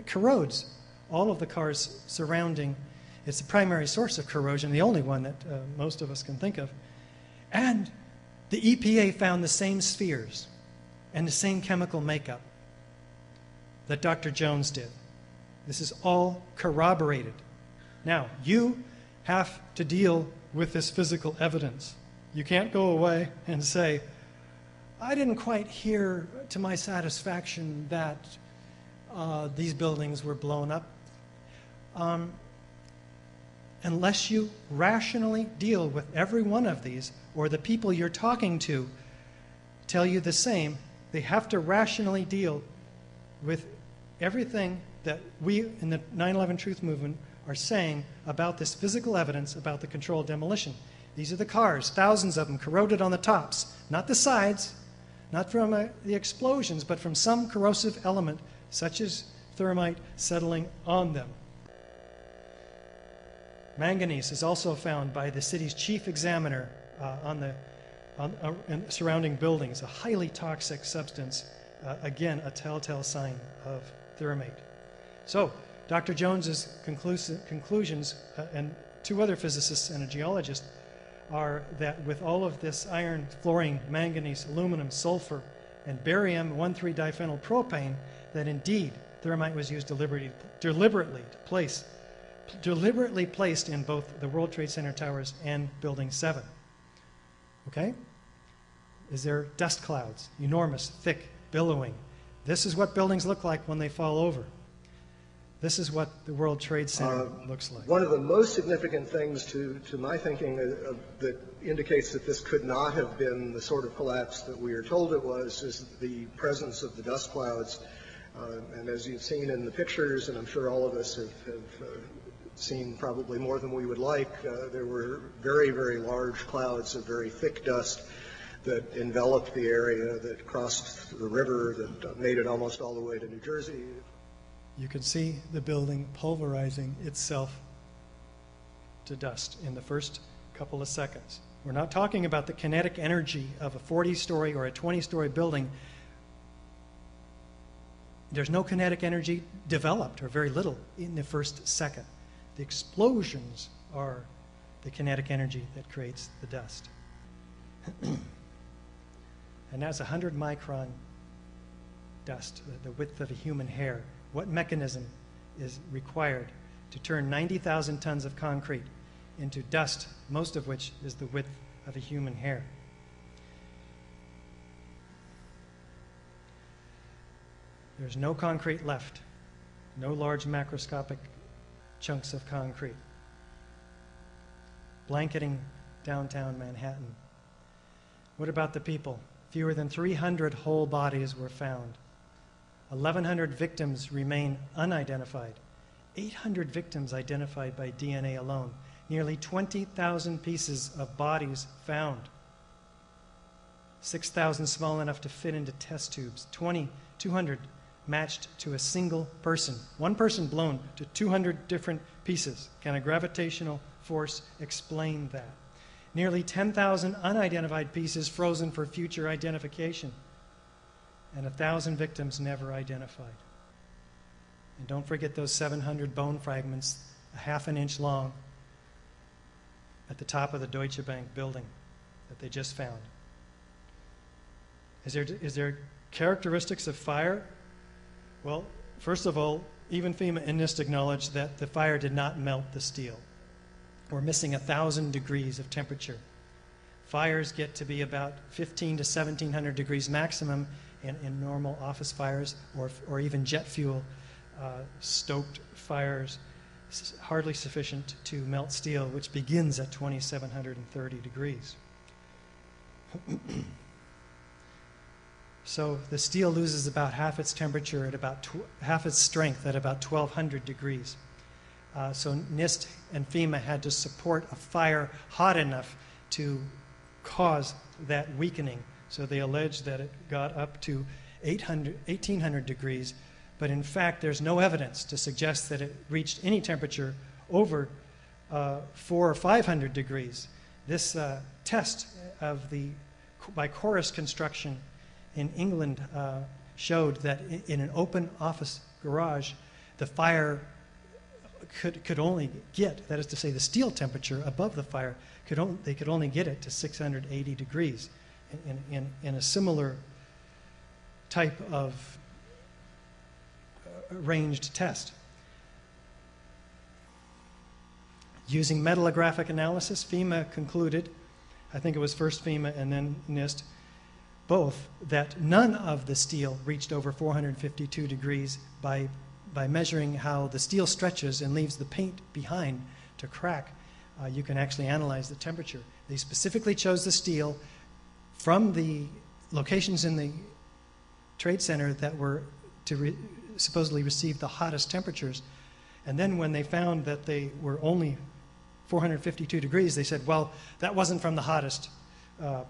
corrodes all of the cars surrounding. It's the primary source of corrosion, the only one that most of us can think of. And the EPA found the same spheres and the same chemical makeup that Dr. Jones did. This is all corroborated. Now, you have to deal with this physical evidence. You can't go away and say, I didn't quite hear to my satisfaction that these buildings were blown up. Unless you rationally deal with every one of these, or the people you're talking to tell you the same, they have to rationally deal with everything that we in the 9/11 Truth Movement are saying about this physical evidence about the controlled demolition. These are the cars, thousands of them corroded on the tops, not the sides, not from the explosions, but from some corrosive element, such as thermite, settling on them. Manganese is also found by the city's chief examiner in surrounding buildings, a highly toxic substance, again, a telltale sign of thermite. So, Dr. Jones's conclusions, and 2 other physicists and a geologist, are that with all of this iron, fluorine, manganese, aluminum, sulfur, and barium 1,3-diphenylpropane, that indeed thermite was used deliberately placed in both the World Trade Center towers and Building 7. Okay? Is there dust clouds? Enormous, thick, billowing. This is what buildings look like when they fall over. This is what the World Trade Center looks like. One of the most significant things to my thinking that indicates that this could not have been the sort of collapse that we are told it was is the presence of the dust clouds. And as you've seen in the pictures, and I'm sure all of us have seen probably more than we would like. There were very, very large clouds of very thick dust that enveloped the area, that crossed the river, that made it almost all the way to New Jersey. You can see the building pulverizing itself to dust in the first couple of seconds. We're not talking about the kinetic energy of a 40-story or a 20-story building. There's no kinetic energy developed, or very little, in the first second. The explosions are the kinetic energy that creates the dust. And that's 100-micron dust, the width of a human hair. What mechanism is required to turn 90,000 tons of concrete into dust, most of which is the width of a human hair? There's no concrete left, no large macroscopic chunks of concrete blanketing downtown Manhattan. What about the people? Fewer than 300 whole bodies were found. 1,100 victims remain unidentified. 800 victims identified by DNA alone. Nearly 20,000 pieces of bodies found. 6,000 small enough to fit into test tubes. 200 matched to a single person. One person blown to 200 different pieces. Can a gravitational force explain that? Nearly 10,000 unidentified pieces frozen for future identification. And 1,000 victims never identified. And don't forget those 700 bone fragments, a half an inch long, at the top of the Deutsche Bank building that they just found. Is there characteristics of fire? Well, first of all, even FEMA and NIST acknowledged that the fire did not melt the steel. We're missing 1,000 degrees of temperature. Fires get to be about 1,500 to 1,700 degrees maximum in normal office fires, or even jet fuel stoked fires, hardly sufficient to melt steel, which begins at 2,730 degrees. So the steel loses about half its temperature at about half its strength at about 1,200 degrees. So NIST and FEMA had to support a fire hot enough to cause that weakening. So they alleged that it got up to 1,800 degrees, but in fact there's no evidence to suggest that it reached any temperature over 400 or 500 degrees. This test of the by chorus construction in England showed that in an open office garage, the fire could only get, that is to say, the steel temperature above the fire, they could only get it to 680 degrees in a similar type of ranged test. Using metallographic analysis, FEMA concluded, I think it was first FEMA and then NIST, both, that none of the steel reached over 452 degrees by measuring how the steel stretches and leaves the paint behind to crack. You can actually analyze the temperature. They specifically chose the steel from the locations in the Trade Center that were to supposedly receive the hottest temperatures. And then when they found that they were only 452 degrees, they said, well, that wasn't from the hottest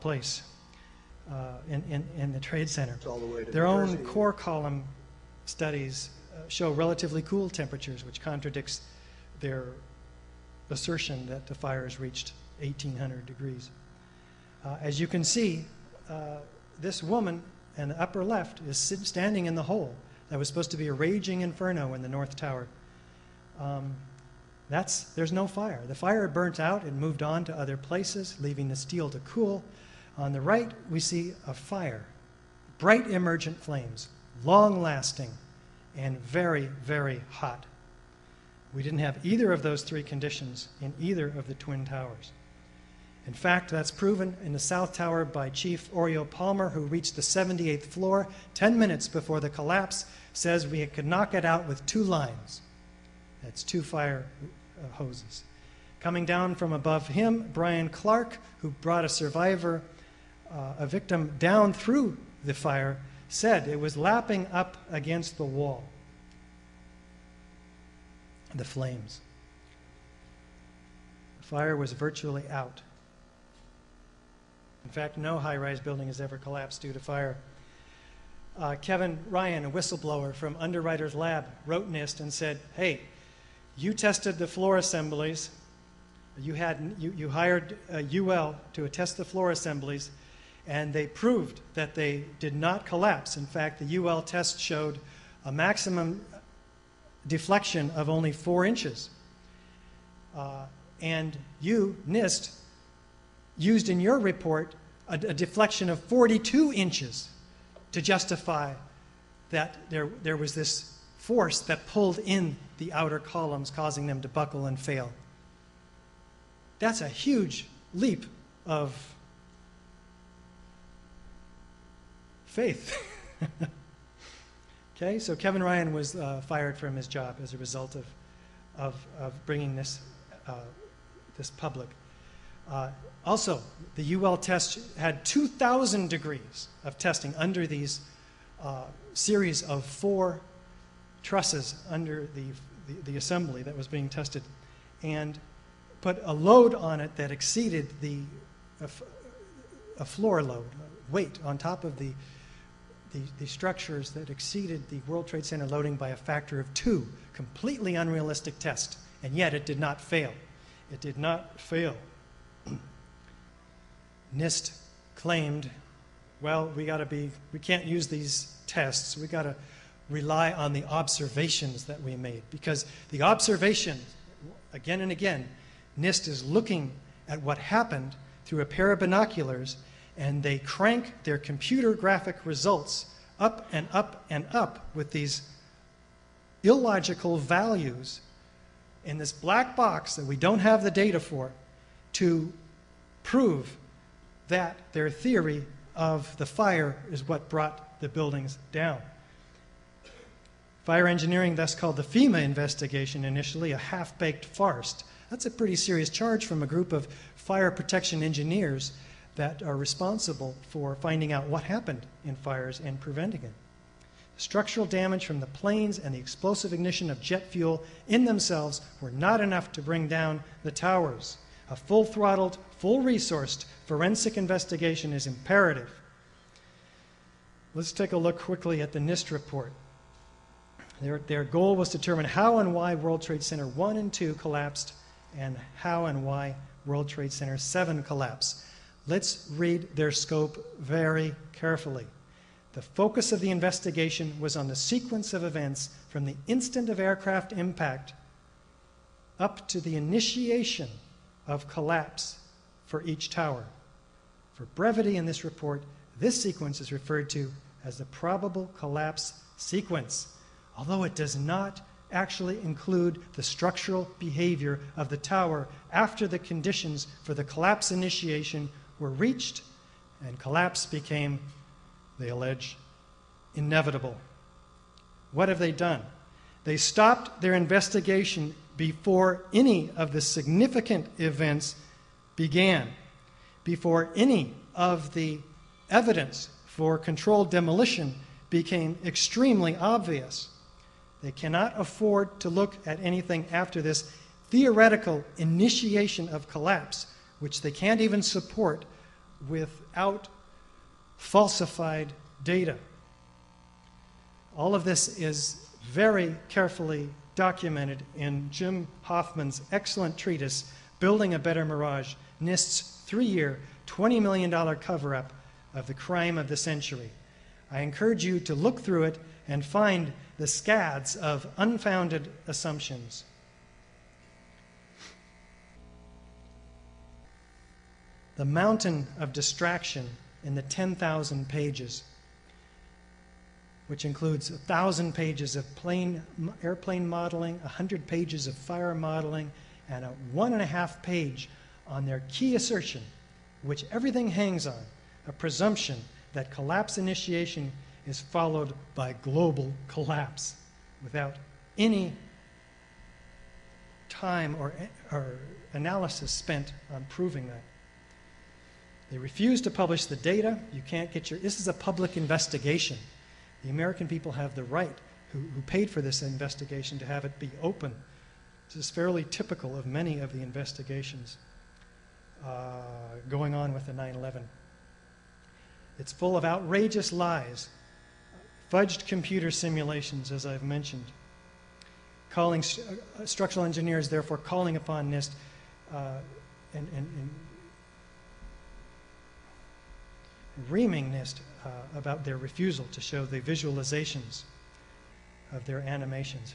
place in the Trade Center. Their own core column studies show relatively cool temperatures, which contradicts their assertion that the fires reached 1,800 degrees. As you can see, this woman in the upper left is standing in the hole that was supposed to be a raging inferno in the North Tower. There's no fire. The fire burnt out and moved on to other places, leaving the steel to cool. On the right, we see a fire, bright emergent flames, long-lasting, and very, very hot. We didn't have either of those three conditions in either of the Twin Towers. In fact, that's proven in the South Tower by Chief Oriel Palmer, who reached the 78th floor 10 minutes before the collapse, says we could knock it out with 2 lines. That's 2 fire hoses. Coming down from above him, Brian Clark, who brought a survivor, a victim down through the fire, said it was lapping up against the wall, the flames. fire was virtually out. In fact, no high-rise building has ever collapsed due to fire. Kevin Ryan, a whistleblower from Underwriters Lab, wrote NIST and said, hey, you tested the floor assemblies. You hired UL to test the floor assemblies, and they proved that they did not collapse. In fact, the UL test showed a maximum deflection of only 4 inches. And you, NIST, used in your report a deflection of 42 inches to justify that there was this force that pulled in the outer columns, causing them to buckle and fail. That's a huge leap of faith. Okay, so Kevin Ryan was fired from his job as a result of bringing this public. Also, the UL test had 2,000 degrees of testing under these series of 4 trusses under the assembly that was being tested, and put a load on it that exceeded a floor load, weight on top of the structures that exceeded the World Trade Center loading by a factor of 2. Completely unrealistic test, and yet it did not fail. It did not fail. NIST claimed, well, we can't use these tests. We got to rely on the observations that we made, because the observations, again and again, NIST is looking at what happened through a pair of binoculars, and they crank their computer graphic results up and up and up with these illogical values in this black box that we don't have the data for, to prove that their theory of the fire is what brought the buildings down. Fire engineering thus called the FEMA investigation initially a half-baked farce. That's a pretty serious charge from a group of fire protection engineers that are responsible for finding out what happened in fires and preventing it. Structural damage from the planes and the explosive ignition of jet fuel in themselves were not enough to bring down the towers. A full-throttled, full-resourced forensic investigation is imperative. Let's take a look quickly at the NIST report. Their goal was to determine how and why World Trade Center 1 and 2 collapsed, and how and why World Trade Center 7 collapsed. Let's read their scope very carefully. The focus of the investigation was on the sequence of events from the instant of aircraft impact up to the initiation of collapse for each tower. For brevity in this report, this sequence is referred to as the probable collapse sequence, although it does not actually include the structural behavior of the tower after the conditions for the collapse initiation were reached and collapse became, they allege, inevitable. What have they done? They stopped their investigation before any of the significant events began, before any of the evidence for controlled demolition became extremely obvious. They cannot afford to look at anything after this theoretical initiation of collapse, which they can't even support without falsified data. All of this is very carefully documented in Jim Hoffman's excellent treatise, Building a Better Mirage, NIST's 3-year, $20 million cover-up of the crime of the century. I encourage you to look through it and find the scads of unfounded assumptions. The mountain of distraction in the 10,000 pages, which includes 1,000 pages of airplane modeling, 100 pages of fire modeling, and a 1.5 page on their key assertion, which everything hangs on, a presumption that collapse initiation is followed by global collapse, without any time or analysis spent on proving that. They refuse to publish the data. You can't get this is a public investigation. The American people have the right, who paid for this investigation, to have it be open. This is fairly typical of many of the investigations going on with the 9/11. It's full of outrageous lies, fudged computer simulations, as I've mentioned, calling structural engineers, therefore, calling upon NIST and reaming NIST about their refusal to show the visualizations of their animations.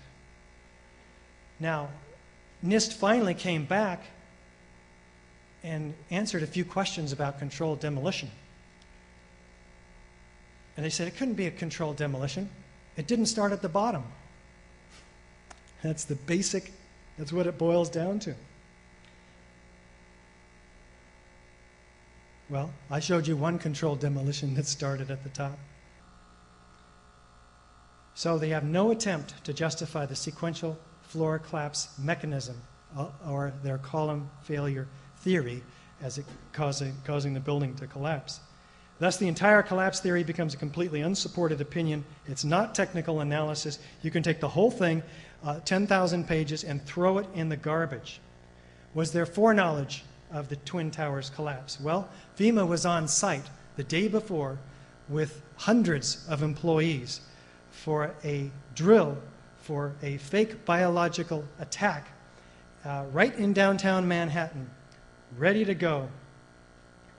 Now, NIST finally came back and answered a few questions about controlled demolition. And they said it couldn't be a controlled demolition. It didn't start at the bottom. That's the basic, that's what it boils down to. Well, I showed you one controlled demolition that started at the top. So they have no attempt to justify the sequential floor collapse mechanism or their column failure theory as it causing the building to collapse. Thus, the entire collapse theory becomes a completely unsupported opinion. It's not technical analysis. You can take the whole thing, 10,000 pages, and throw it in the garbage. Was there foreknowledge of the Twin Towers collapse? Well, FEMA was on site the day before with hundreds of employees for a drill for a fake biological attack right in downtown Manhattan, ready to go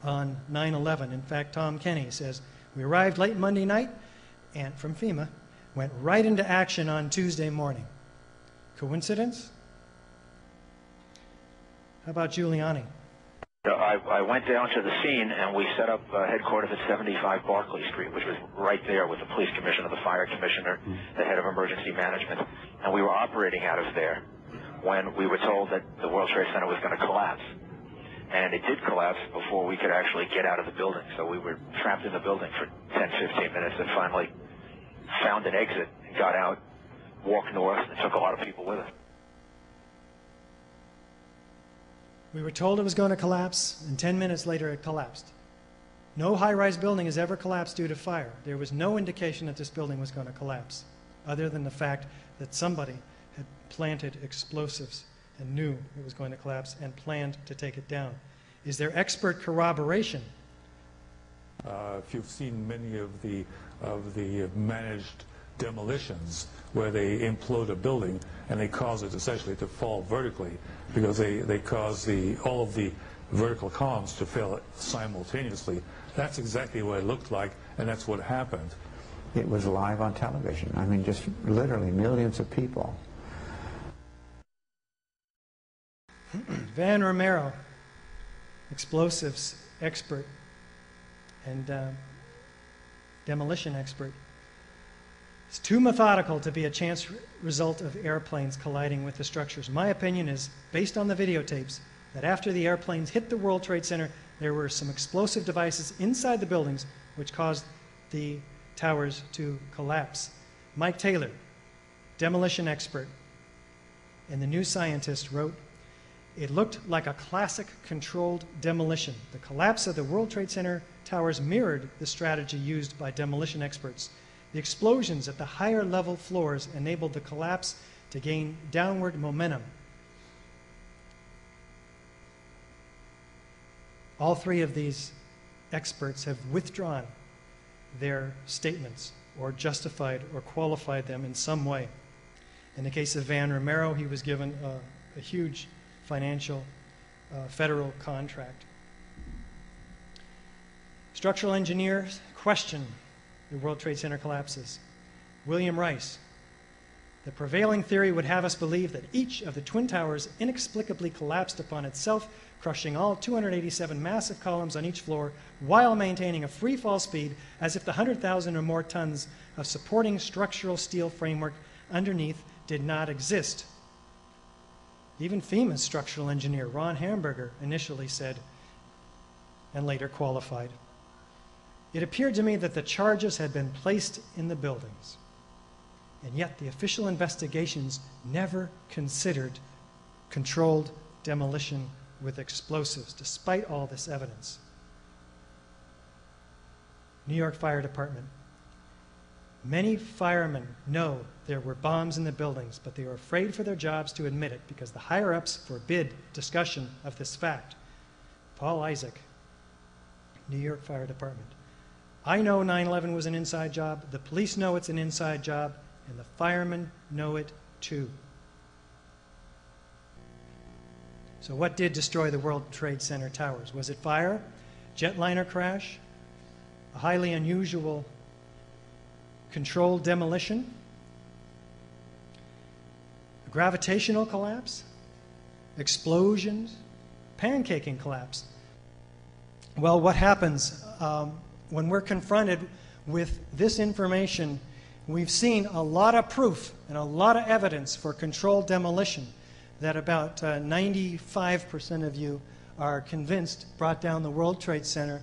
on 9/11. In fact, Tom Kenny says, we arrived late Monday night and from FEMA, went right into action on Tuesday morning. Coincidence? How about Giuliani? I went down to the scene and we set up headquarters at 75 Barclay Street, which was right there with the police commissioner, the fire commissioner, the head of emergency management, and we were operating out of there when we were told that the World Trade Center was going to collapse. And it did collapse before we could actually get out of the building. So we were trapped in the building for 10, 15 minutes and finally found an exit and got out, walked north, and took a lot of people with us. We were told it was going to collapse, and 10 minutes later it collapsed. No high-rise building has ever collapsed due to fire. There was no indication that this building was going to collapse, other than the fact that somebody had planted explosives and knew it was going to collapse and planned to take it down. Is there expert corroboration? If you've seen many of the managed demolitions where they implode a building and they cause it essentially to fall vertically because they cause all of the vertical columns to fail simultaneously. That's exactly what it looked like, and that's what happened. It was live on television. I mean, just literally millions of people. Van Romero, explosives expert and demolition expert. It's too methodical to be a chance result of airplanes colliding with the structures. My opinion is, based on the videotapes, that after the airplanes hit the World Trade Center, there were some explosive devices inside the buildings which caused the towers to collapse. Mike Taylor, demolition expert, and the New Scientist wrote, it looked like a classic controlled demolition. The collapse of the World Trade Center towers mirrored the strategy used by demolition experts. The explosions at the higher level floors enabled the collapse to gain downward momentum. All three of these experts have withdrawn their statements or justified or qualified them in some way. In the case of Van Romero, he was given a huge financial federal contract. Structural engineers question the World Trade Center collapses. William Rice, the prevailing theory would have us believe that each of the Twin Towers inexplicably collapsed upon itself, crushing all 287 massive columns on each floor while maintaining a free fall speed as if the 100,000 or more tons of supporting structural steel framework underneath did not exist. Even FEMA's structural engineer, Ron Hamburger, initially said, and later qualified, it appeared to me that the charges had been placed in the buildings, and yet the official investigations never considered controlled demolition with explosives, despite all this evidence. New York Fire Department. Many firemen know there were bombs in the buildings, but they are afraid for their jobs to admit it because the higher-ups forbid discussion of this fact. Paul Isaac, New York Fire Department. I know 9/11 was an inside job, the police know it's an inside job, and the firemen know it too. So what did destroy the World Trade Center towers? Was it fire, jetliner crash, a highly unusual controlled demolition, a gravitational collapse, explosions, pancaking collapse? Well, what happens when we're confronted with this information? We've seen a lot of proof and a lot of evidence for controlled demolition that about 95% of you are convinced brought down the World Trade Center.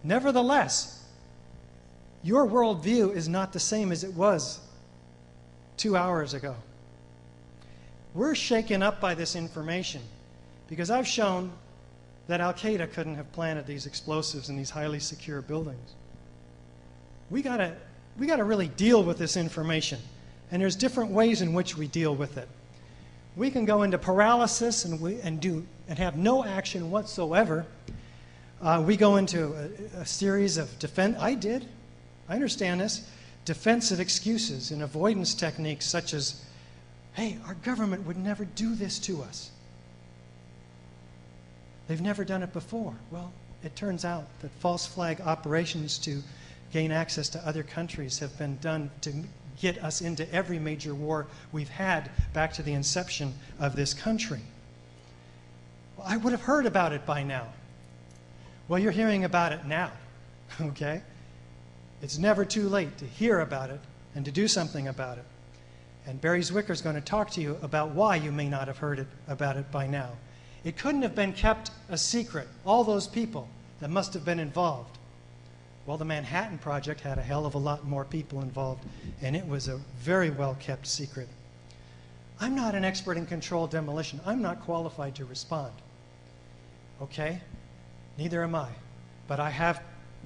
Nevertheless, your worldview is not the same as it was 2 hours ago. We're shaken up by this information because I've shown that Al-Qaeda couldn't have planted these explosives in these highly secure buildings. We gotta really deal with this information, and there's different ways in which we deal with it. We can go into paralysis and have no action whatsoever. We go into a series of defense. I understand this. Defensive excuses and avoidance techniques such as, hey, our government would never do this to us. They've never done it before. Well, it turns out that false flag operations to gain access to other countries have been done to get us into every major war we've had back to the inception of this country. Well, I would have heard about it by now. Well, you're hearing about it now, okay? It's never too late to hear about it and to do something about it. And Barry Zwicker's going to talk to you about why you may not have heard about it by now. It couldn't have been kept a secret, all those people that must have been involved. Well, the Manhattan Project had a hell of a lot more people involved, and it was a very well-kept secret. I'm not an expert in controlled demolition. I'm not qualified to respond. Okay? Neither am I. But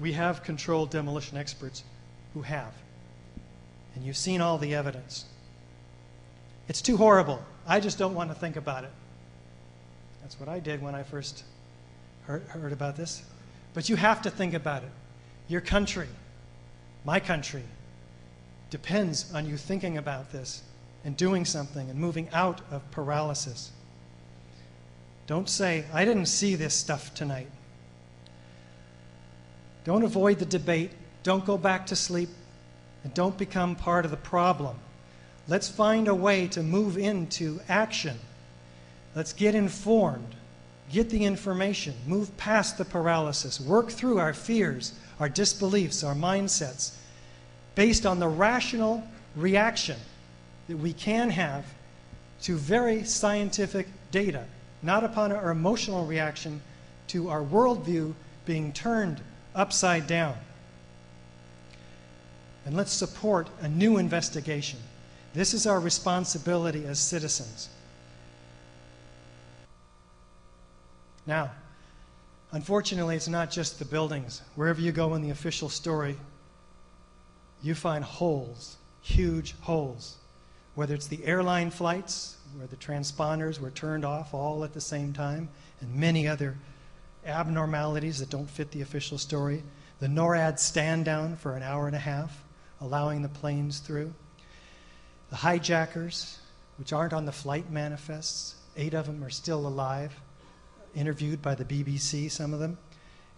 we have controlled demolition experts who have. And you've seen all the evidence. It's too horrible. I just don't want to think about it. That's what I did when I first heard about this. But you have to think about it. Your country, my country, depends on you thinking about this and doing something and moving out of paralysis. Don't say, I didn't see this stuff tonight. Don't avoid the debate. Don't go back to sleep. And don't become part of the problem. Let's find a way to move into action. Let's get informed. Get the information. Move past the paralysis. Work through our fears, our disbeliefs, our mindsets, based on the rational reaction that we can have to very scientific data, not upon our emotional reaction to our worldview being turned upside down. And let's support a new investigation. This is our responsibility as citizens. Now, unfortunately, it's not just the buildings. Wherever you go in the official story, you find holes, huge holes. Whether it's the airline flights, where the transponders were turned off all at the same time, and many other abnormalities that don't fit the official story. The NORAD stand down for an hour and a half, allowing the planes through. The hijackers, which aren't on the flight manifests, 8 of them are still alive, interviewed by the BBC, some of them.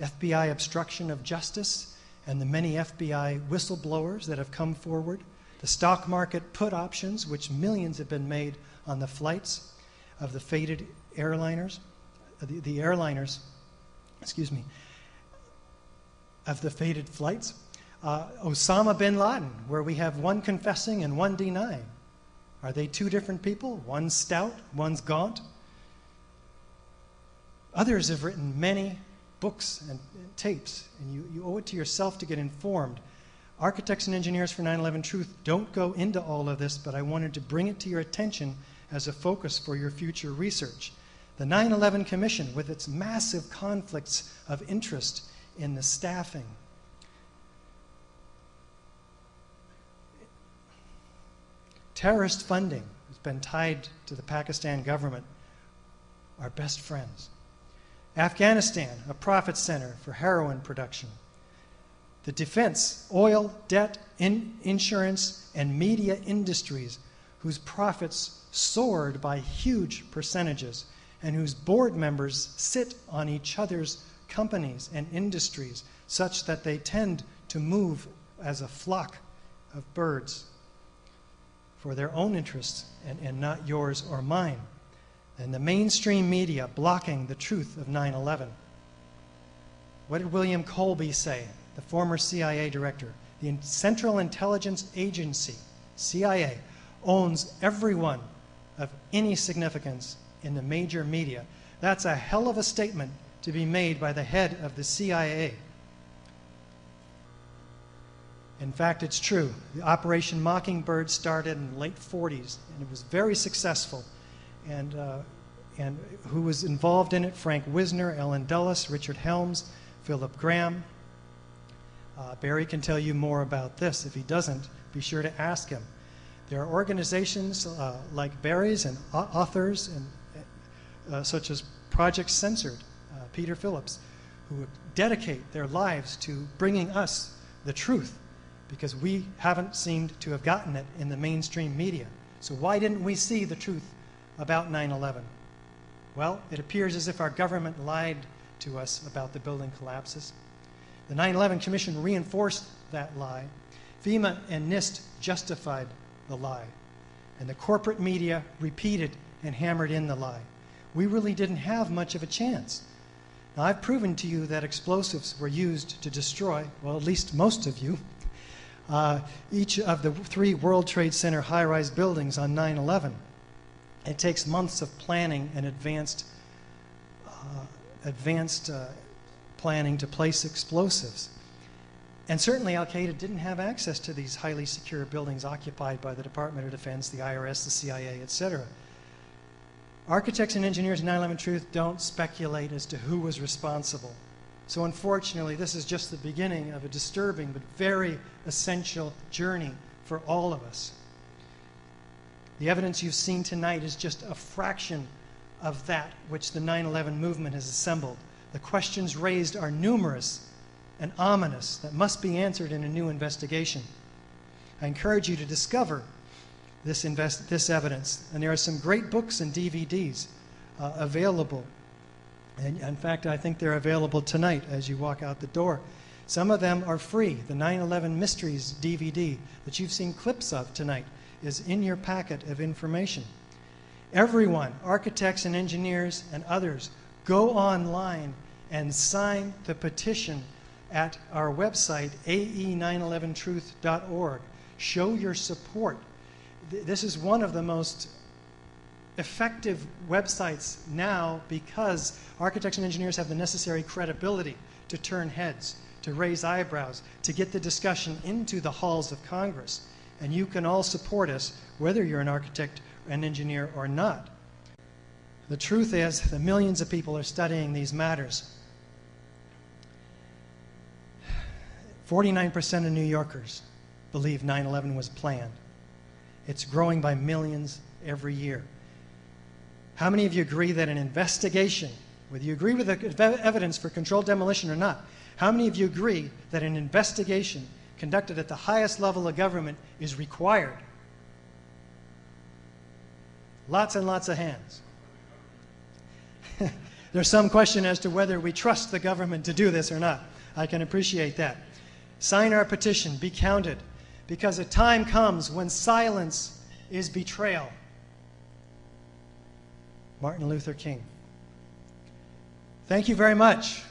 FBI obstruction of justice and the many FBI whistleblowers that have come forward. The stock market put options, which millions have been made on the flights of the fated airliners, the airliners, of the fated flights. Osama bin Laden, where we have one confessing and one denying. Are they two different people? One's stout, one's gaunt. Others have written many books and tapes, and you owe it to yourself to get informed. Architects and Engineers for 9/11 Truth don't go into all of this, but I wanted to bring it to your attention as a focus for your future research. The 9/11 Commission, with its massive conflicts of interest in the staffing, terrorist funding has been tied to the Pakistan government are best friends. Afghanistan, a profit center for heroin production. The defense, oil, debt, insurance, and media industries whose profits soared by huge percentages and whose board members sit on each other's companies and industries such that they tend to move as a flock of birds for their own interests and not yours or mine. And the mainstream media blocking the truth of 9/11. What did William Colby say, the former CIA director? The Central Intelligence Agency, CIA, owns everyone of any significance in the major media. That's a hell of a statement to be made by the head of the CIA. In fact, it's true. The Operation Mockingbird started in the late 40s, and it was very successful. And who was involved in it? Frank Wisner, Ellen Dulles, Richard Helms, Philip Graham. Barry can tell you more about this. If he doesn't, be sure to ask him. There are organizations like Barry's and authors and such as Project Censored, Peter Phillips, who dedicate their lives to bringing us the truth, because we haven't seemed to have gotten it in the mainstream media. So why didn't we see the truth about 9/11? Well, it appears as if our government lied to us about the building collapses. The 9/11 Commission reinforced that lie. FEMA and NIST justified the lie. And the corporate media repeated and hammered in the lie. We really didn't have much of a chance. Now, I've proven to you that explosives were used to destroy, well, at least most of you, each of the 3 World Trade Center high-rise buildings on 9/11. It takes months of planning and advanced planning to place explosives. And certainly Al-Qaeda didn't have access to these highly secure buildings occupied by the Department of Defense, the IRS, the CIA, etc. Architects and engineers in 9/11 Truth don't speculate as to who was responsible. So unfortunately, this is just the beginning of a disturbing but very essential journey for all of us. The evidence you've seen tonight is just a fraction of that which the 9/11 movement has assembled. The questions raised are numerous and ominous that must be answered in a new investigation. I encourage you to discover this evidence, and there are some great books and DVDs available. And in fact, I think they're available tonight as you walk out the door. Some of them are free. The 9/11 Mysteries DVD that you've seen clips of tonight is in your packet of information. Everyone, architects and engineers and others, go online and sign the petition at our website, ae911truth.org. Show your support. This is one of the most effective websites now because architects and engineers have the necessary credibility to turn heads, to raise eyebrows, to get the discussion into the halls of Congress. And you can all support us, whether you're an architect, an engineer, or not. The truth is that millions of people are studying these matters. 49% of New Yorkers believe 9/11 was planned. It's growing by millions every year. How many of you agree that an investigation, whether you agree with the evidence for controlled demolition or not, how many of you agree that an investigation conducted at the highest level of government is required? Lots and lots of hands. There's some question as to whether we trust the government to do this or not. I can appreciate that. Sign our petition, be counted, because a time comes when silence is betrayal. Martin Luther King. Thank you very much.